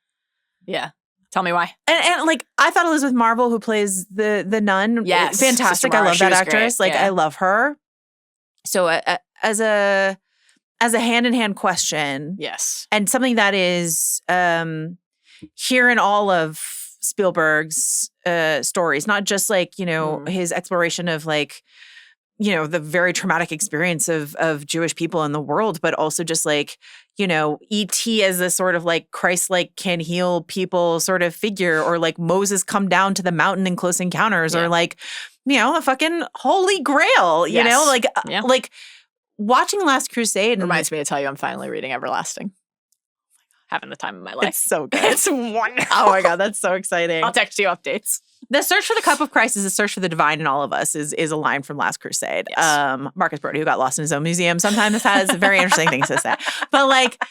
Tell me why. And like, I thought Elizabeth Marvel, who plays the nun, fantastic. I love that actress. Like, I love her. So as a hand-in-hand question, yes, and something that is here in all of Spielberg's stories, not just like, you know, his exploration of like, you know, the very traumatic experience of Jewish people in the world, but also just like, you know, E.T. as a sort of like Christ-like can heal people sort of figure, or like Moses come down to the mountain in Close Encounters, or like, you know, a fucking Holy Grail, you know, like like watching Last Crusade reminds me to tell you I'm finally reading Everlasting. Having the time of my life. It's so good. It's wonderful. Oh my God, that's so exciting. I'll text you updates. The search for the cup of Christ is a search for the divine in all of us is a line from Last Crusade. Yes. Marcus Brody, who got lost in his own museum, sometimes has very interesting things to say. But like,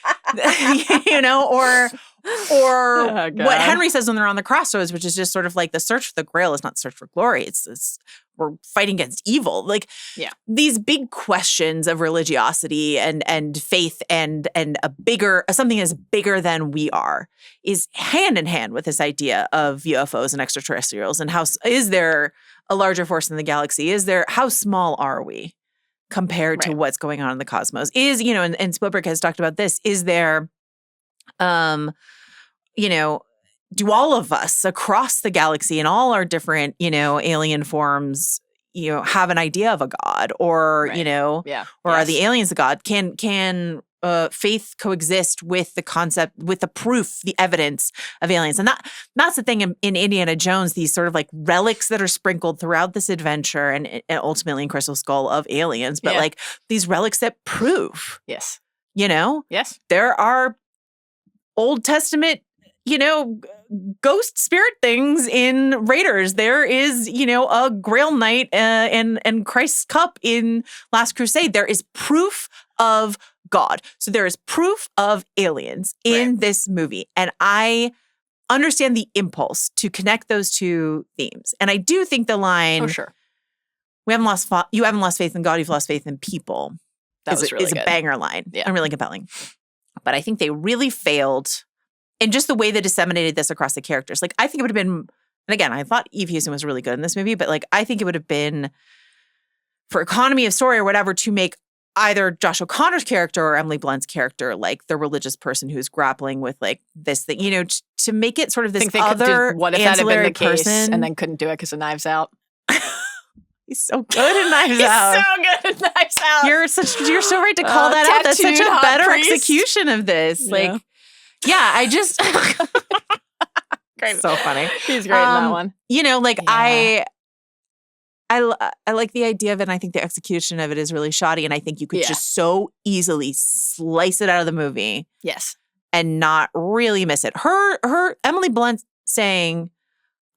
you know, or what Henry says when they're on the crossroads, which is just sort of like the search for the Grail is not the search for glory. It's we're fighting against evil. Like these big questions of religiosity and faith and a bigger, something as bigger than we are is hand in hand with this idea of UFOs and extraterrestrials, and how is there a larger force in the galaxy? How small are we compared to what's going on in the cosmos? Is, you know, and Spielberg has talked about this, is there, you know, do all of us across the galaxy in all our different, you know, alien forms, you know, have an idea of a god, or, you know, or are the aliens a god? Can faith coexist with the concept, with the proof, the evidence of aliens? And that's the thing in Indiana Jones, these sort of like relics that are sprinkled throughout this adventure and ultimately in Crystal Skull of aliens, but like these relics that prove, you know, there are Old Testament, you know, ghost spirit things in Raiders. There is, you know, a Grail Knight and Christ's Cup in Last Crusade. There is proof of God. So there is proof of aliens in this movie. And I understand the impulse to connect those two themes. And I do think the line, you haven't lost faith in God, you've lost faith in people, is a banger line and really compelling. But I think they really failed in just the way they disseminated this across the characters. Like, I think it would have been, and again, I thought Eve Houston was really good in this movie, but like, I think it would have been, for economy of story or whatever, to make either Josh O'Connor's character or Emily Blunt's character like the religious person who's grappling with like this thing, you know, to make it sort of this other what if that had been the case person. And then couldn't do it because of Knives Out? He's so good in Knives Out. He's so good in Knives Out. You're so right to call that out. That's such a better execution of this. Like, yeah, I just great. So funny. He's great in that one. You know, like I like the idea of it, and I think the execution of it is really shoddy, and I think you could just so easily slice it out of the movie. Yes. And not really miss it. Her Emily Blunt saying,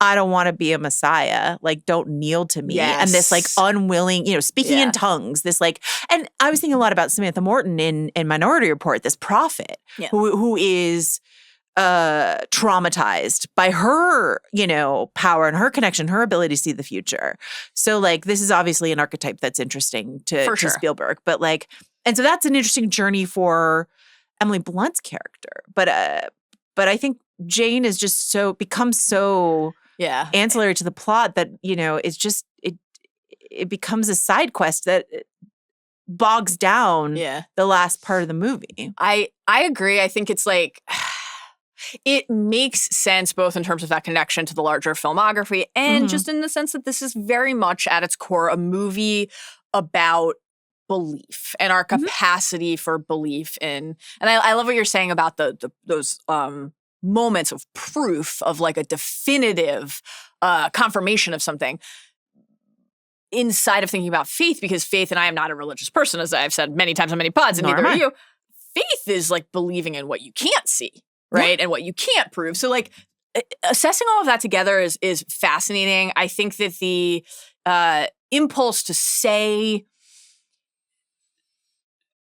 I don't want to be a messiah, like, don't kneel to me. Yes. And this like unwilling, you know, speaking in tongues, this like, and I was thinking a lot about Samantha Morton in Minority Report, this prophet who is traumatized by her, you know, power and her connection, her ability to see the future. So like, this is obviously an archetype that's interesting to Spielberg, but like, and so that's an interesting journey for Emily Blunt's character. But I think Jane is just becomes so ancillary to the plot that, you know, it's just, it becomes a side quest that bogs down the last part of the movie. I agree. I think it's like, it makes sense both in terms of that connection to the larger filmography and just in the sense that this is very much at its core a movie about belief and our capacity for belief in, and I love what you're saying about those moments of proof of like a definitive confirmation of something inside of thinking about faith, because faith, and I am not a religious person, as I've said many times on many pods, and neither are you. Faith is like believing in what you can't see. right? And what you can't prove. So like assessing all of that together is fascinating. I think that the impulse to say,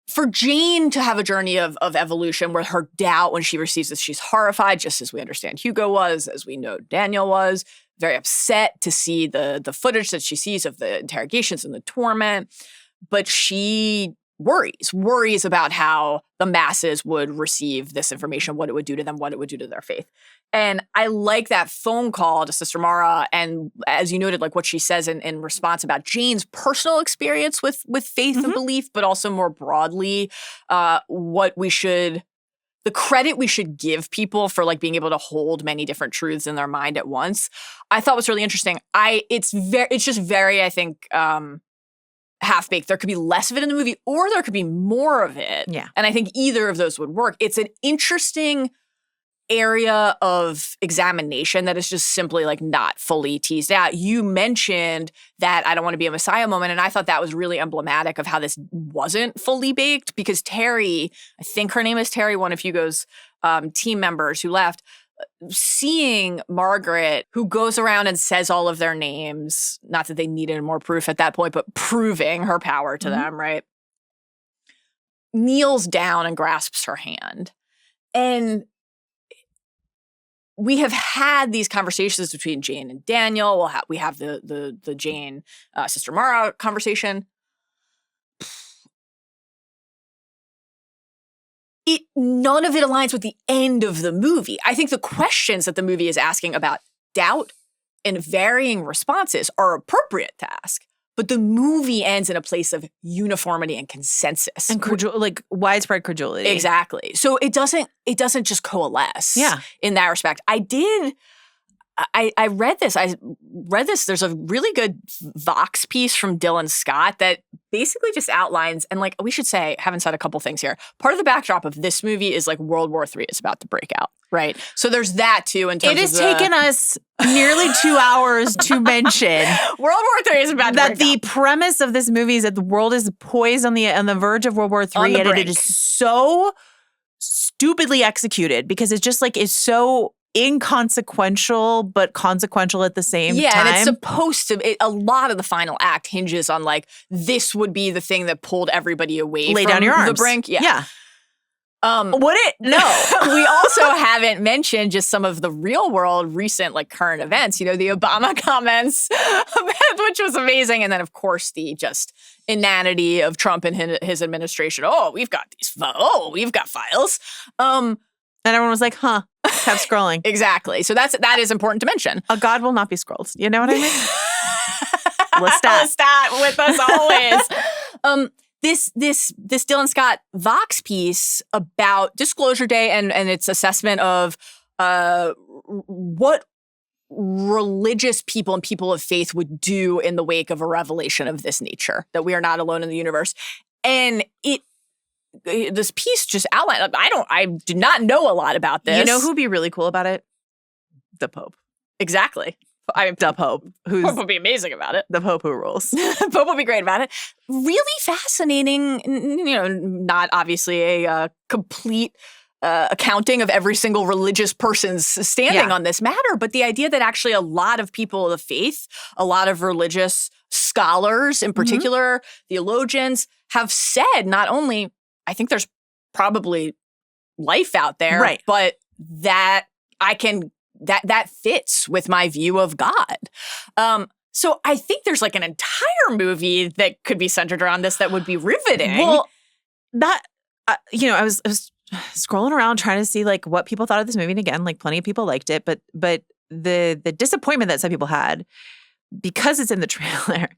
for Jane to have a journey of evolution where her doubt when she receives this, she's horrified, just as we understand Hugo was, as we know Daniel was, very upset to see the footage that she sees of the interrogations and the torment. But she worries about how the masses would receive this information, what it would do to them, what it would do to their faith. And I like that phone call to Sister Mara. And as you noted, like what she says in response about Jane's personal experience with faith and belief, but also more broadly, the credit we should give people for like being able to hold many different truths in their mind at once, I thought was really interesting. It's just very, I think, half-baked. There could be less of it in the movie or there could be more of it. Yeah. And I think either of those would work. It's an interesting area of examination that is just simply like not fully teased out. You mentioned that I don't want to be a Messiah moment, and I thought that was really emblematic of how this wasn't fully baked, because Terry, I think her name is Terry, one of Hugo's team members who left, seeing Margaret, who goes around and says all of their names, not that they needed more proof at that point, but proving her power to them, right? Kneels down and grasps her hand. And we have had these conversations between Jane and Daniel. We have the Jane Sister Mara conversation. None of it aligns with the end of the movie. I think the questions that the movie is asking about doubt and varying responses are appropriate to ask. But the movie ends in a place of uniformity and consensus. And widespread credulity. Exactly. So it doesn't just coalesce in that respect. I read this. There's a really good Vox piece from Dylan Scott that basically just outlines, and like we should say, haven't said a couple things here. Part of the backdrop of this movie is like World War III is about to break out, right? So there's that too in terms of it has taken us nearly 2 hours to mention World War III is about to that break the out. Premise of this movie is that the world is poised on the verge of World War III, and it is so stupidly executed because it's just like is so inconsequential but consequential at the same time. Yeah, and it's supposed to. A lot of the final act hinges on like this would be the thing that pulled everybody away Lay from down your arms. the brink. Yeah. Would it? No. We also haven't mentioned just some of the real world recent like current events. You know, the Obama comments, which was amazing, and then of course the just inanity of Trump and his administration. Oh, we've got files. And everyone was like, huh. Kept scrolling. Exactly. So that is important to mention. A God will not be scrolled. You know what I mean? Lestat with us always. This Dylan Scott Vox piece about Disclosure Day and its assessment of what religious people and people of faith would do in the wake of a revelation of this nature, that we are not alone in the universe. And this piece just outlined, I do not know a lot about this. You know who'd be really cool about it? The Pope. Exactly. The Pope. Pope would be amazing about it. The Pope who rules. Pope would be great about it. Really fascinating, you know, not obviously a complete accounting of every single religious person's standing on this matter, but the idea that actually a lot of people of faith, a lot of religious scholars in particular, theologians, have said not only, I think there's probably life out there, right, but that that fits with my view of God. So I think there's like an entire movie that could be centered around this that would be riveting. Well, I was scrolling around trying to see like what people thought of this movie, and again, like plenty of people liked it, but the disappointment that some people had, because it's in the trailer,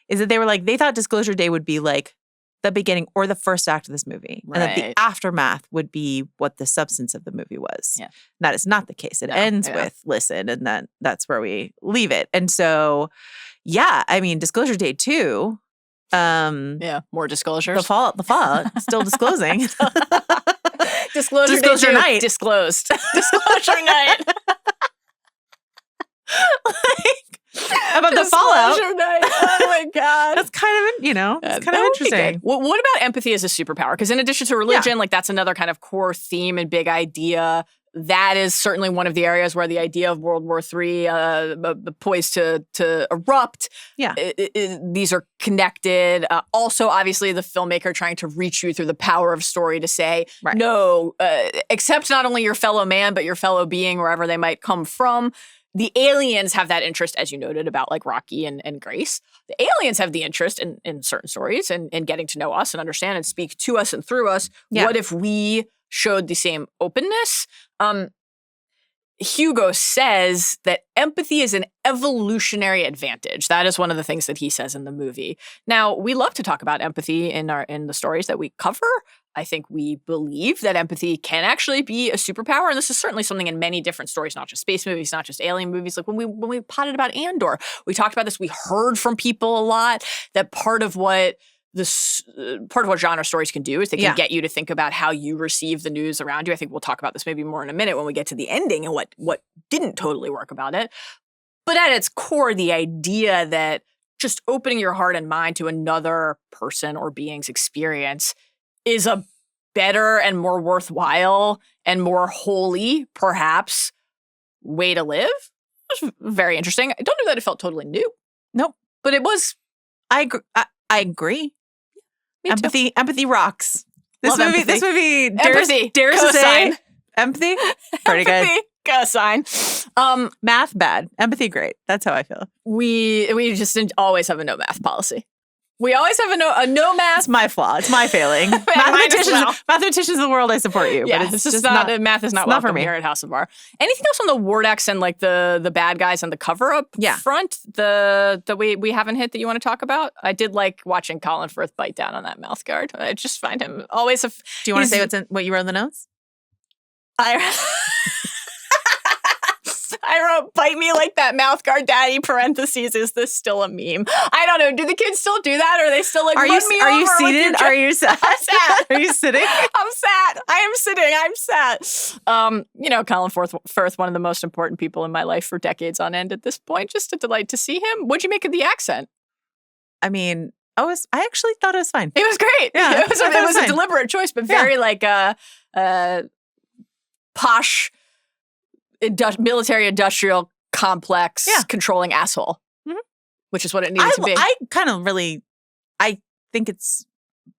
is that they thought Disclosure Day would be like the beginning or the first act of this movie. Right. And that the aftermath would be what the substance of the movie was. Yeah. That is not the case. It ends with listen, and that's where we leave it. And so, I mean, Disclosure Day 2. More disclosures. The fall, still disclosing. Disclosure night. Disclosed. Disclosure night. About the fallout. Night. Oh my God. That's kind of, it's kind of interesting. What about empathy as a superpower? Because in addition to religion, like that's another kind of core theme and big idea that is certainly one of the areas where the idea of World War III poised to erupt. Yeah. These are connected. Also, obviously, the filmmaker trying to reach you through the power of story to say, no, accept not only your fellow man, but your fellow being, wherever they might come from. The aliens have that interest, as you noted, about like Rocky and Grace. The aliens have the interest in certain stories and getting to know us and understand and speak to us and through us. Yeah. What if we showed the same openness? Hugo says that empathy is an evolutionary advantage. That is one of the things that he says in the movie. Now, we love to talk about empathy in the stories that we cover. I think we believe that empathy can actually be a superpower, and this is certainly something in many different stories, not just space movies, not just alien movies. Like when we potted about Andor, we talked about this. We heard from people a lot that part of what genre stories can do is they can get you to think about how you receive the news around you. I think we'll talk about this maybe more in a minute when we get to the ending and what didn't totally work about it. But at its core, the idea that just opening your heart and mind to another person or being's experience is a better and more worthwhile and more holy, perhaps, way to live. It was very interesting. I don't know that it felt totally new. Nope. But it was. I agree. Empathy rocks. This Love movie empathy. dares to say empathy. Pretty good. Cosign. Math bad. Empathy great. That's how I feel. We just always have a no math policy. We always have a no math. It's my flaw. It's my failing. Mathematicians of the world, I support you. Yeah, but it's just not math is not welcome for me here at House of Bar. Anything else on the Wardex and like the bad guys and the cover up front that we haven't hit that you want to talk about? I did like watching Colin Firth bite down on that mouth guard. I just find him always. Do you want to say what you wrote in the notes? I wrote, bite me like that mouth guard, daddy, parentheses, is this still a meme? I don't know. Do the kids still do that? Or are they still like, Are you seated? Are you sat? I'm sat. Are you sitting? I'm sat. I am sitting. I'm sat. Colin Firth, one of the most important people in my life for decades on end at this point. Just a delight to see him. What'd you make of the accent? I mean, I actually thought it was fine. It was great. Yeah, it was a deliberate choice, but very posh, military industrial complex controlling asshole, which is what it needed to be. I think it's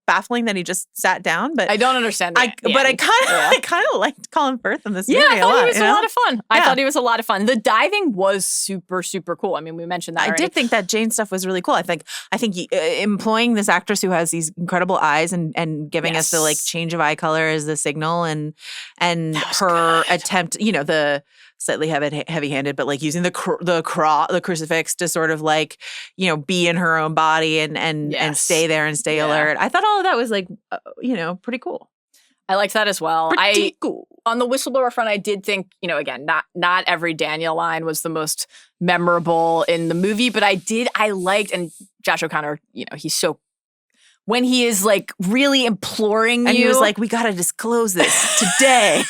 baffling that he just sat down, but I don't understand that. But I kind of liked Colin Firth in this movie I thought a lot. He was a lot of fun. I thought he was a lot of fun. The diving was super, super cool. I mean, we mentioned that already. I did think that Jane stuff was really cool. I think employing this actress who has these incredible eyes and giving us the like change of eye color as the signal and her attempt, the slightly heavy-handed, but like using the crucifix to sort of like, be in her own body and stay there and stay alert. I thought all of that was like, pretty cool. I liked that as well. Pretty cool. On the whistleblower front, I did think, again, not every Daniel line was the most memorable in the movie, but I liked, and Josh O'Connor, he's so, when he is like really imploring and you. he was like, we got to disclose this today.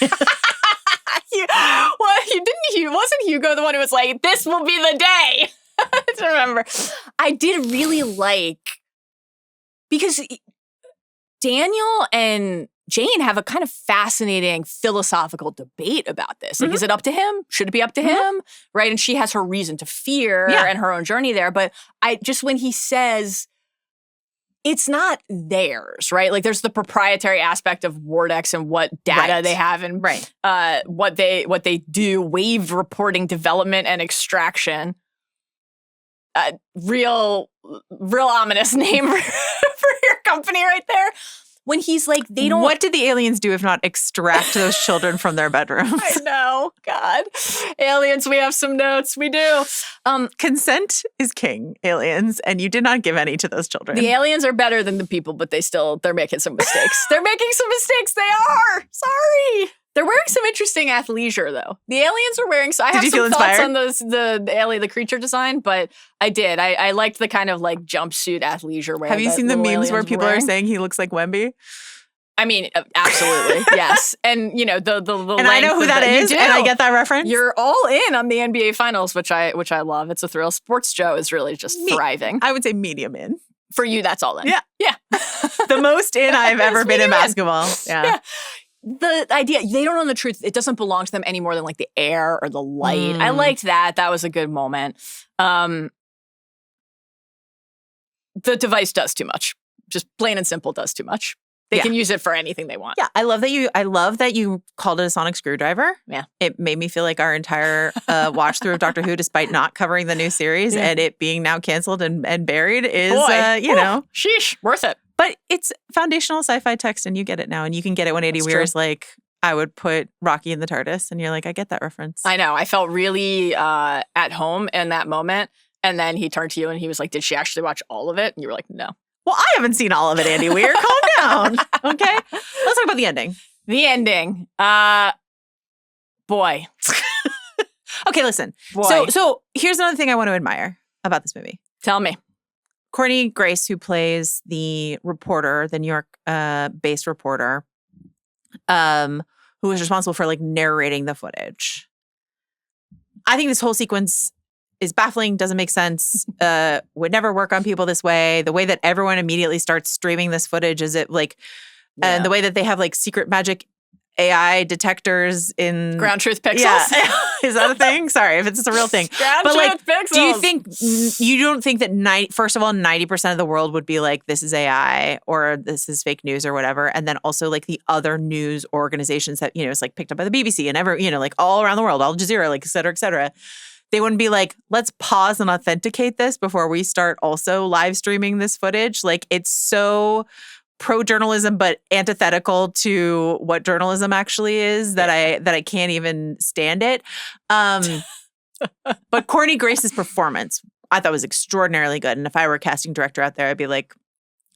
Wasn't Hugo the one who was like, this will be the day? I don't remember. I did really like, because Daniel and Jane have a kind of fascinating philosophical debate about this. Like, is it up to him? Should it be up to him? Right? And she has her reason to fear and her own journey there. But when he says, it's not theirs, right? Like there's the proprietary aspect of Wardex and what data they have and what they do, wave reporting, development, and extraction. Real ominous name for your company right there. When he's like, they don't. What did the aliens do if not extract those children from their bedrooms? I know. God. Aliens, we have some notes. We do. Consent is king, aliens, and you did not give any to those children. The aliens are better than the people, but they're making some mistakes. They are. Sorry. They're wearing some interesting athleisure, though. The aliens are wearing. So I have some thoughts on the creature design, but I did. I liked the kind of like jumpsuit athleisure wear. Have you seen the memes where people are saying he looks like Wemby? I mean, absolutely, yes. And the and I know who that is, and I get that reference. You're all in on the NBA Finals, which I love. It's a thrill. Sports Joe is really just thriving. I would say medium in. For you, that's all in. Yeah. Yeah. The most in I've ever been in basketball. Yeah. the idea, they don't own the truth. It doesn't belong to them any more than like the air or the light. I liked that. That was a good moment. The device does too much. Just plain and simple does too much. They can use it for anything they want. Yeah, I love that you called it a sonic screwdriver. Yeah. It made me feel like our entire watch through of Doctor Who, despite not covering the new series and it being now canceled and buried, is sheesh, worth it. But it's foundational sci-fi text, and you get it now, and you can get it when Andy Weir's like, I would put Rocky in the TARDIS, and you're like, I get that reference. I know. I felt really at home in that moment, and then he turned to you and he was like, "Did she actually watch all of it?" And you were like, "No." Well, I haven't seen all of it, Andy Weir. Calm down. Okay. Let's talk about the ending. The ending. Boy. Okay, listen. Boy. So here's another thing I want to admire about this movie. Tell me. Courtney Grace, who plays the reporter, the New York based reporter, who is responsible for like narrating the footage. I think this whole sequence is baffling, doesn't make sense, would never work on people this way. The way that everyone immediately starts streaming this footage is and the way that they have like secret magic AI detectors in ground truth pixels. Yeah. Is that a thing? Sorry, if it's a real thing. Ground truth pixels. You don't think that first of all, 90% of the world would be like, this is AI or this is fake news or whatever. And then also like the other news organizations that, it's like picked up by the BBC and like all around the world, Al Jazeera, like et cetera, et cetera. They wouldn't be like, let's pause and authenticate this before we start also live streaming this footage. Like, it's so pro-journalism, but antithetical to what journalism actually is that I can't even stand it. But Courtney Grace's performance, I thought was extraordinarily good. And if I were a casting director out there, I'd be like,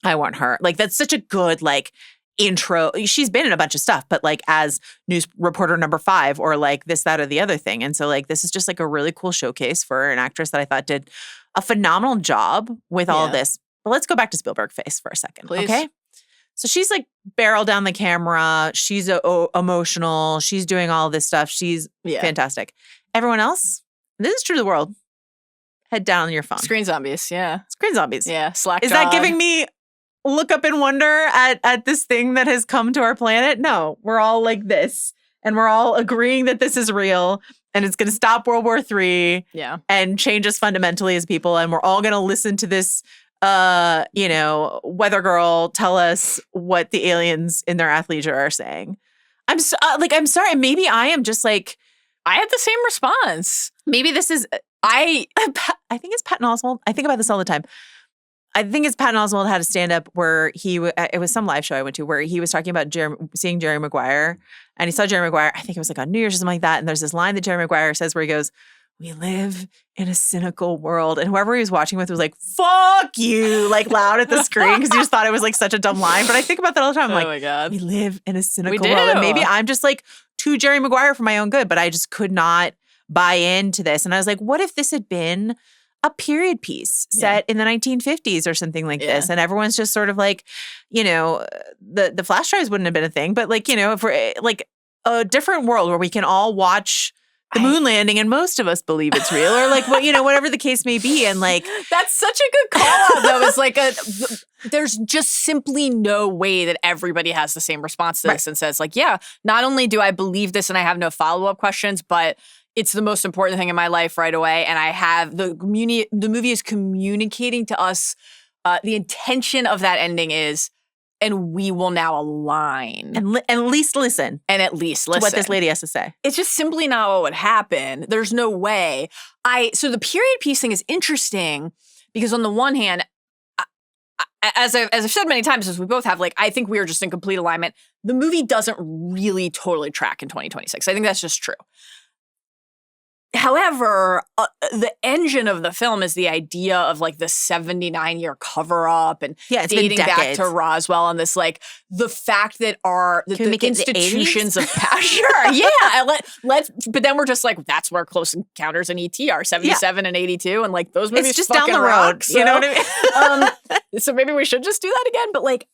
I want her. Like, that's such a good, like, intro. She's been in a bunch of stuff, but like as news reporter number 5 or like this, that, or the other thing. And so like this is just like a really cool showcase for an actress that I thought did a phenomenal job with all of this. But let's go back to Spielberg face for a second. Please. Okay. So she's like barrel down the camera. She's emotional. She's doing all this stuff. She's fantastic. Everyone else, and this is true to the world, head down on your phone. Screen zombies. Yeah. Screen zombies. Yeah. Slack. Is that giving me look up in wonder at this thing that has come to our planet? No, we're all like this. And we're all agreeing that this is real and it's going to stop World War III and change us fundamentally as people. And we're all going to listen to this, weather girl tell us what the aliens in their athleisure are saying. I'm sorry. Maybe I am just like, I had the same response. Maybe this is, I think it's Patton Oswalt. I think about this all the time. I think it's Patton Oswalt had a stand-up where it was some live show I went to where he was talking about seeing Jerry Maguire. And he saw Jerry Maguire, I think it was like on New Year's or something like that. And there's this line that Jerry Maguire says where he goes, "We live in a cynical world." And whoever he was watching with was like, "Fuck you," like loud at the screen because he just thought it was like such a dumb line. But I think about that all the time. I'm like, my God. We live in a cynical world. And maybe I'm just like too Jerry Maguire for my own good, but I just could not buy into this. And I was like, what if this had been a period piece set in the 1950s or something like this? And everyone's just sort of like, the flash drives wouldn't have been a thing, but like, if we're like a different world where we can all watch the moon landing and most of us believe it's real or like, whatever the case may be. And like, that's such a good call out though. It's like there's just simply no way that everybody has the same response to this and says like, yeah, not only do I believe this and I have no follow-up questions, but it's the most important thing in my life right away. And I have the movie is communicating to us the intention of that ending is, and we will now align. And at least listen. And at least listen. To what this lady has to say. It's just simply not what would happen. There's no way. So the period piece thing is interesting because on the one hand, as I've said many times, as we both have, like, I think we are just in complete alignment. The movie doesn't really totally track in 2026. I think that's just true. However, the engine of the film is the idea of like the 79-year cover-up and dating back to Roswell and this like the fact that the institutions of power. Sure, yeah. But then we're just like, that's where Close Encounters and E.T. are, 77 and 82, and like those movies. It's just down the road. Rock, so, you know what I mean? So maybe we should just do that again. But like,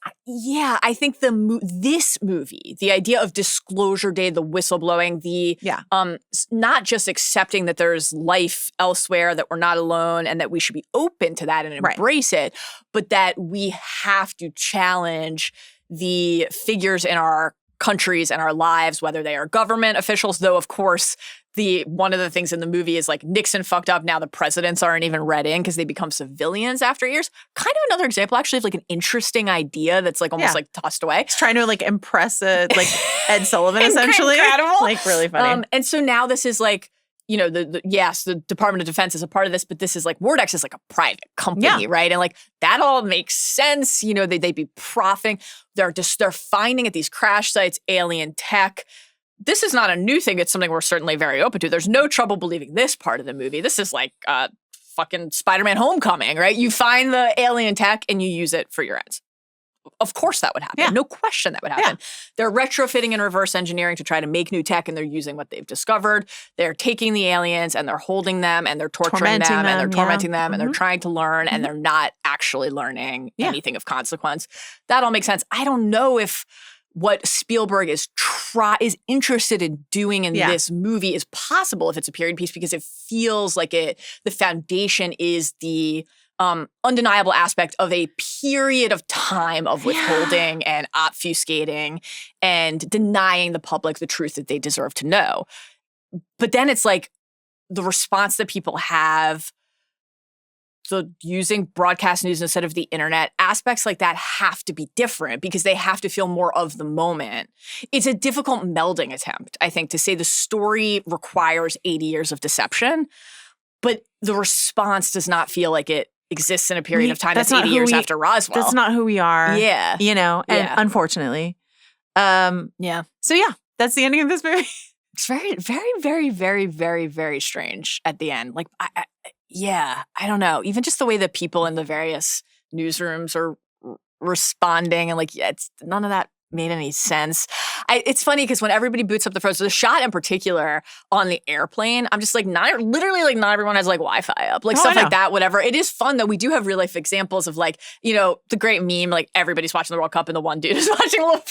I think this movie, the idea of Disclosure Day, the whistleblowing, not just accepting that there's life elsewhere, that we're not alone, and that we should be open to that and embrace it, but that we have to challenge the figures in our countries and our lives, whether they are government officials, though, of course, one of the things in the movie is like Nixon fucked up. Now the presidents aren't even read in because they become civilians after years. Kind of another example, actually, of like an interesting idea that's like almost like tossed away. He's trying to like impress like Ed Sullivan, essentially. Incredible. Like really funny. And so now this is like, you know, yes, the Department of Defense is a part of this, but this is like Mordex is like a private company, right? And like that all makes sense. You know, they'd be profiting. They're finding at these crash sites alien tech. This is not a new thing. It's something we're certainly very open to. There's no trouble believing this part of the movie. This is like fucking Spider-Man Homecoming, right? You find the alien tech and you use it for your ends. Of course that would happen. Yeah. No question that would happen. Yeah. They're retrofitting and reverse engineering to try to make new tech, and they're using what they've discovered. They're taking the aliens and they're holding them and they're torturing them and they're tormenting them and they're trying to learn and they're not actually learning anything of consequence. That all makes sense. I don't know if what Spielberg is interested in doing in this movie is possible if it's a period piece, because it feels like the foundation is the undeniable aspect of a period of time of withholding and obfuscating and denying the public the truth that they deserve to know. But then it's like the response that people have, using broadcast news instead of the internet, aspects like that have to be different because they have to feel more of the moment. It's a difficult melding attempt, I think, to say the story requires 80 years of deception, but the response does not feel like it exists in a period of time that's 80 years after Roswell. That's not who we are. Yeah. You know, and unfortunately. So yeah, that's the ending of this movie. It's very, very, very, very, very, very strange at the end. Like, I don't know. Even just the way that people in the various newsrooms are responding and like, none of that made any sense. It's funny because when everybody boots up the phone, so the shot in particular on the airplane, I'm just like, not everyone has like Wi-Fi up, like stuff like that, whatever. It is fun though. We do have real life examples of like, you know, the great meme, like everybody's watching the World Cup and the one dude is watching Lord of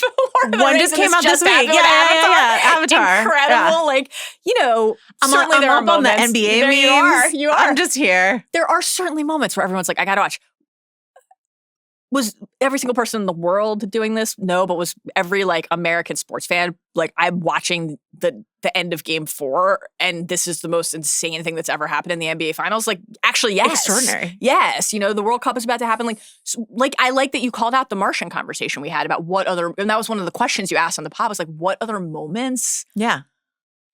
the Rings. One just came out this week. Avatar. Incredible. Yeah. Like, you know, certainly there are moments. On the NBA memes. You are. I'm just here. There are certainly moments where everyone's like, I gotta watch. Was every single person in the world doing this? No, but was every like American sports fan like, I'm watching the end of Game 4 and this is the most insane thing that's ever happened in the NBA Finals? Like, actually, yes. Extraordinary. Yes. You know, the World Cup is about to happen. Like I like that you called out the Martian conversation we had about what other, and that was one of the questions you asked on the pod, was like, what other moments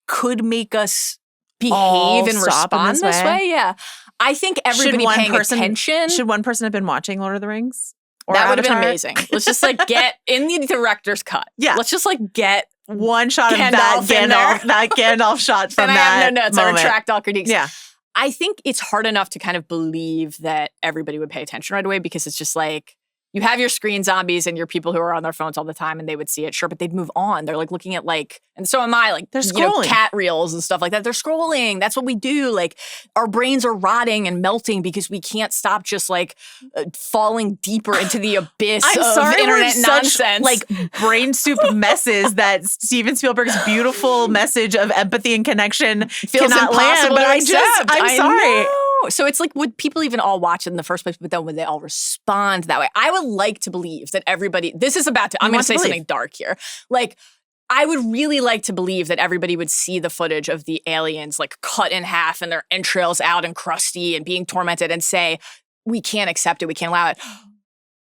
could make us behave and respond this way? Yeah. I think everybody paying attention. Should one person have been watching Lord of the Rings? That would have been amazing. Let's just like get in the director's cut. Yeah. Let's just like get one shot of that Gandalf shot from that I have no notes. moment. I retract all critiques. Yeah. I think it's hard enough to kind of believe that everybody would pay attention right away because it's just like, you have your screen zombies and your people who are on their phones all the time and they would see it, sure, but they'd move on. They're like looking at like, and so am I, like, they're scrolling. Cat reels and stuff like that. They're scrolling. That's what we do. Like, our brains are rotting and melting because we can't stop just like falling deeper into the abyss of internet nonsense. Such, like, brain soup messes that Steven Spielberg's beautiful message of empathy and connection feels cannot land. But I'm sorry. So it's like, would people even all watch it in the first place, but then would they all respond that way? I would like to believe that everybody, I'm going to say something dark here. Like, I would really like to believe that everybody would see the footage of the aliens like cut in half and their entrails out and crusty and being tormented and say, we can't accept it, we can't allow it.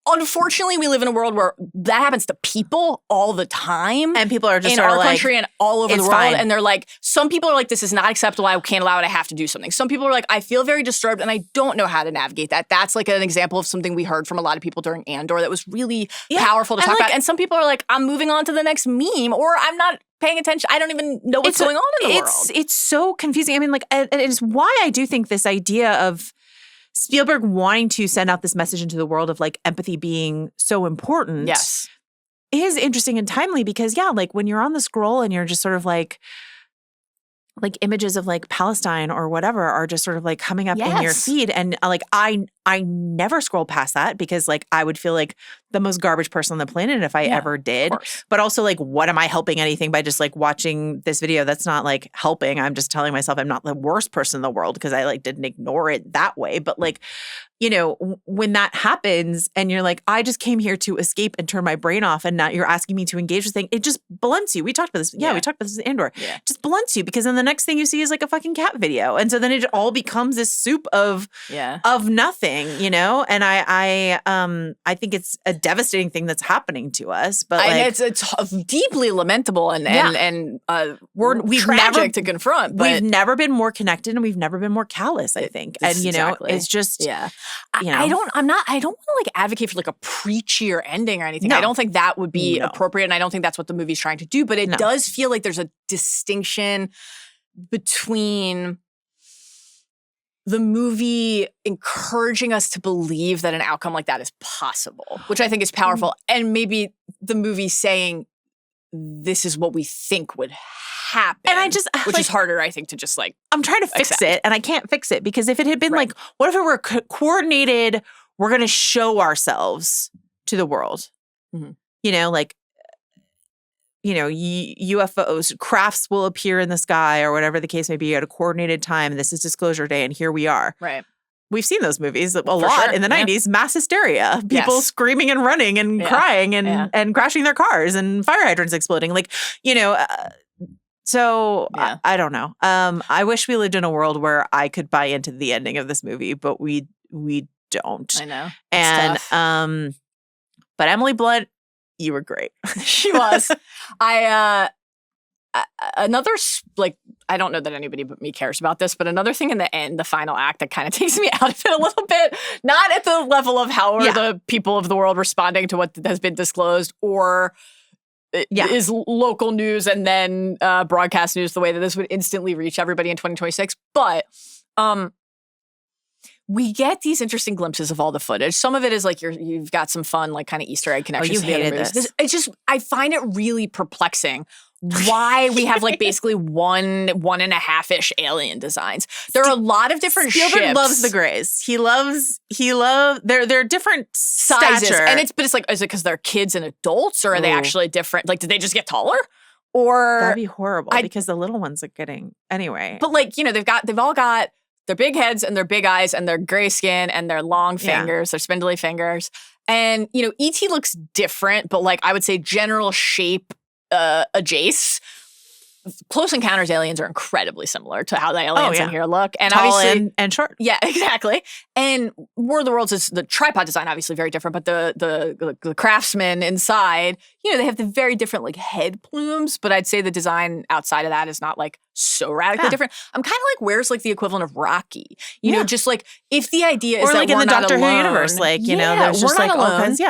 Unfortunately, we live in a world where that happens to people all the time. And people are just in our country and all over the world. Fine. And they're like, some people are like, this is not acceptable. I can't allow it. I have to do something. Some people are like, I feel very disturbed and I don't know how to navigate that. That's like an example of something we heard from a lot of people during Andor that was really powerful to talk about. And some people are like, I'm moving on to the next meme, or I'm not paying attention. I don't even know what's going on in the world. It's so confusing. I mean, like, it is why I do think this idea of Spielberg wanting to send out this message into the world of like empathy being so important is interesting and timely because like when you're on the scroll and you're just sort of like images of like Palestine or whatever are just sort of like coming up in your feed. And like, I I never scroll past that because like I would feel like the most garbage person on the planet if I ever did. But also like, what am I helping anything by just like watching this video? That's not like helping. I'm just telling myself I'm not the worst person in the world because I like didn't ignore it that way. But like, you know, when that happens and you're like, I just came here to escape and turn my brain off and now you're asking me to engage with things, it just blunts you. We talked about this. Yeah, we talked about this in Andor. Yeah. Just blunts you because then the next thing you see is like a fucking cat video. And so then it all becomes this soup of nothing, you know? And I think it's a devastating thing that's happening to us. But like, it's deeply lamentable and we've tragic never, to confront. But we've never been more connected and we've never been more callous, I think. And you know, it's just you know. I don't want to like advocate for like a preachier ending or anything. No. I don't think that would be appropriate, and I don't think that's what the movie's trying to do. But it does feel like there's a distinction between the movie encouraging us to believe that an outcome like that is possible, which I think is powerful, and maybe the movie saying this is what we think would happen. And I just which is harder, I think, to just like I'm trying to fix it, and I can't fix it because if it had been like, what if it were coordinated? We're going to show ourselves to the world. Mm-hmm. You know, like, you know, UFOs, crafts will appear in the sky or whatever the case may be at a coordinated time. This is disclosure day, and here we are. Right. We've seen those movies a lot in the 90s. Mass hysteria. People screaming and running and crying and crashing their cars and fire hydrants exploding. Like, you know, so I don't know. I wish we lived in a world where I could buy into the ending of this movie, but we don't. I know. And but Emily Blunt, you were great. She was. Another, like, I don't know that anybody but me cares about this, but another thing in the end, the final act that kind of takes me out of it a little bit, not at the level of how are the people of the world responding to what has been disclosed or is local news and then broadcast news the way that this would instantly reach everybody in 2026. But we get these interesting glimpses of all the footage. Some of it is like you've got some fun, like kind of Easter egg connections. Oh, you hated this. It's just, I find it really perplexing why we have like basically one and a half-ish alien designs. There are a lot of different Spielberg ships. Loves the Greys. He loves, they're different sizes. Stature. And it's like, is it because they're kids and adults or are they actually different? Like, did they just get taller? Or that'd be horrible because the little ones are getting, anyway. But like, you know, they've all got their big heads and their big eyes and their gray skin and their long fingers, their spindly fingers. And, you know, E.T. looks different, but like I would say general shape, Jace. Close Encounters aliens are incredibly similar to how the aliens in here look. And tall obviously, and short. Yeah, exactly. And War of the Worlds is the tripod design, obviously very different, but the craftsmen inside, you know, they have the very different like head plumes, but I'd say the design outside of that is not like so radically different. I'm kind of like, where's like the equivalent of Rocky? You know, just like if the idea is or that like we're in the not Doctor alone, Who universe, like, you know, there's just like all kinds,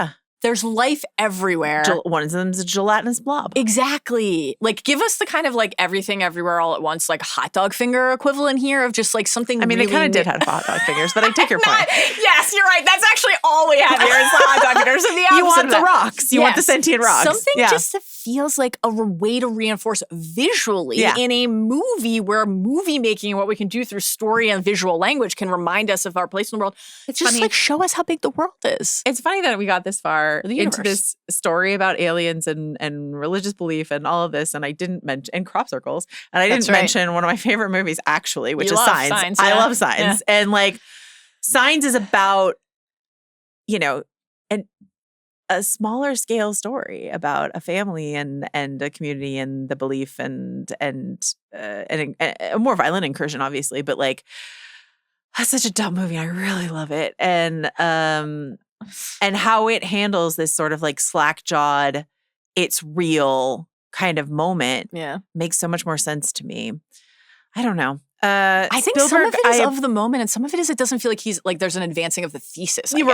there's life everywhere. One of them's a gelatinous blob. Exactly. Like, give us the kind of like everything everywhere all at once, like hot dog finger equivalent here of just like something. I mean, really they kind of did have hot dog fingers, but I take your point. Yes, you're right. That's actually all we have here is the hot dog fingers. And the you want the rocks. You want the sentient rocks. Something just that feels like a way to reinforce visually in a movie where movie making and what we can do through story and visual language can remind us of our place in the world. It's just like show us how big the world is. It's funny that we got this far into this story about aliens and religious belief and all of this, and I didn't mention and crop circles, and I didn't mention one of my favorite movies actually, which is Signs. I love Signs, and like Signs is about, you know, a smaller scale story about a family and a community and the belief and a more violent incursion, obviously, but like that's such a dumb movie. I really love it, and how it handles this sort of like slack-jawed, it's real kind of moment makes so much more sense to me. I don't know. I think Spielberg, some of it is of the moment, and some of it is it doesn't feel like he's like there's an advancing of the thesis. Which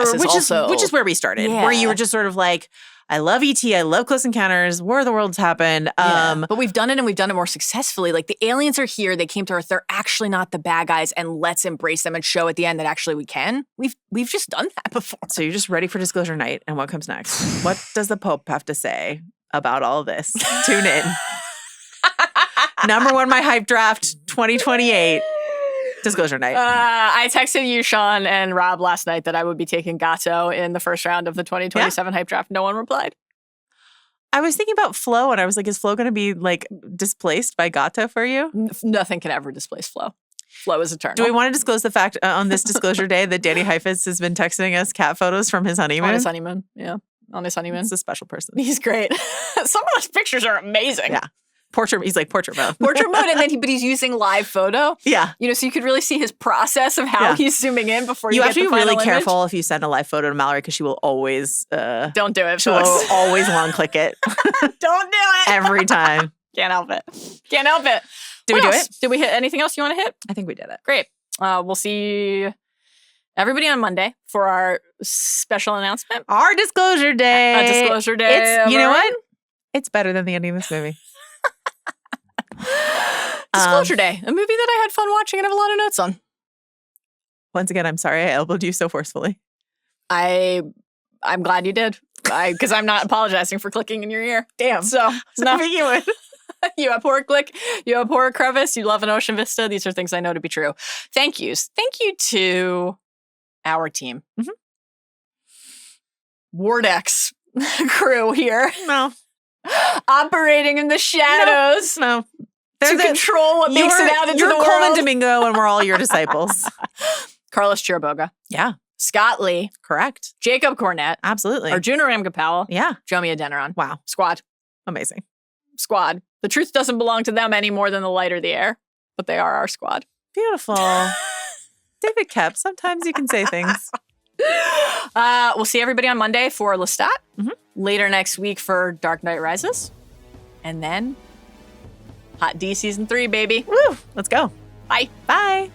is where we started, where you were just sort of like, I love E.T., I love Close Encounters, War of the Worlds happened. But we've done it and we've done it more successfully. Like the aliens are here, they came to Earth, they're actually not the bad guys, and let's embrace them and show at the end that actually we can. We've just done that before. So you're just ready for disclosure night, and what comes next? What does the Pope have to say about all this? Tune in. Number one, my hype draft 2028. Disclosure night. I texted you, Sean, and Rob last night that I would be taking Gatto in the first round of the 2027 hype draft. No one replied. I was thinking about Flo, and I was like, is Flo going to be like displaced by Gatto for you? Nothing can ever displace Flo. Flo is eternal. Do we want to disclose the fact on this disclosure day that Danny Heifetz has been texting us cat photos from his honeymoon? On his honeymoon, yeah. On his honeymoon. He's a special person. He's great. Some of those pictures are amazing. Yeah. Portrait. He's like portrait mode. Portrait mode, and then but he's using live photo. Yeah. You know, so you could really see his process of how he's zooming in before you get the final image. You have to be really careful if you send a live photo to Mallory because she will always don't do it. She will always long click it. Don't do it every time. Can't help it. Can't help it. Did we do it? Did we hit anything else you want to hit? I think we did it. Great. We'll see everybody on Monday for our special announcement. Our disclosure day. A disclosure day. You know what? It's better than the ending of this movie. Disclosure Day, a movie that I had fun watching and have a lot of notes on. Once again, I'm sorry I elbowed you so forcefully. I'm glad you did, because I'm not apologizing for clicking in your ear. Damn. So no, you would. You abhor click. You abhor crevice. You love an ocean vista. These are things I know to be true. Thank yous. Thank you to our team. Mm-hmm. Wardex crew here. No. Operating in the shadows. No. To control what makes it out into the world. You're Coleman Domingo and we're all your disciples. Carlos Chiriboga. Yeah. Scott Lee. Correct. Jacob Cornett. Absolutely. Arjuna Ramgopowell. Yeah. Jomi Adeniran. Wow. Squad. Amazing. Squad. The truth doesn't belong to them any more than the light or the air, but they are our squad. Beautiful. David Kep, sometimes you can say things. We'll see everybody on Monday for Lestat. Mm-hmm. Later next week for Dark Knight Rises. And then Hot D Season 3, baby. Woo! Let's go. Bye. Bye.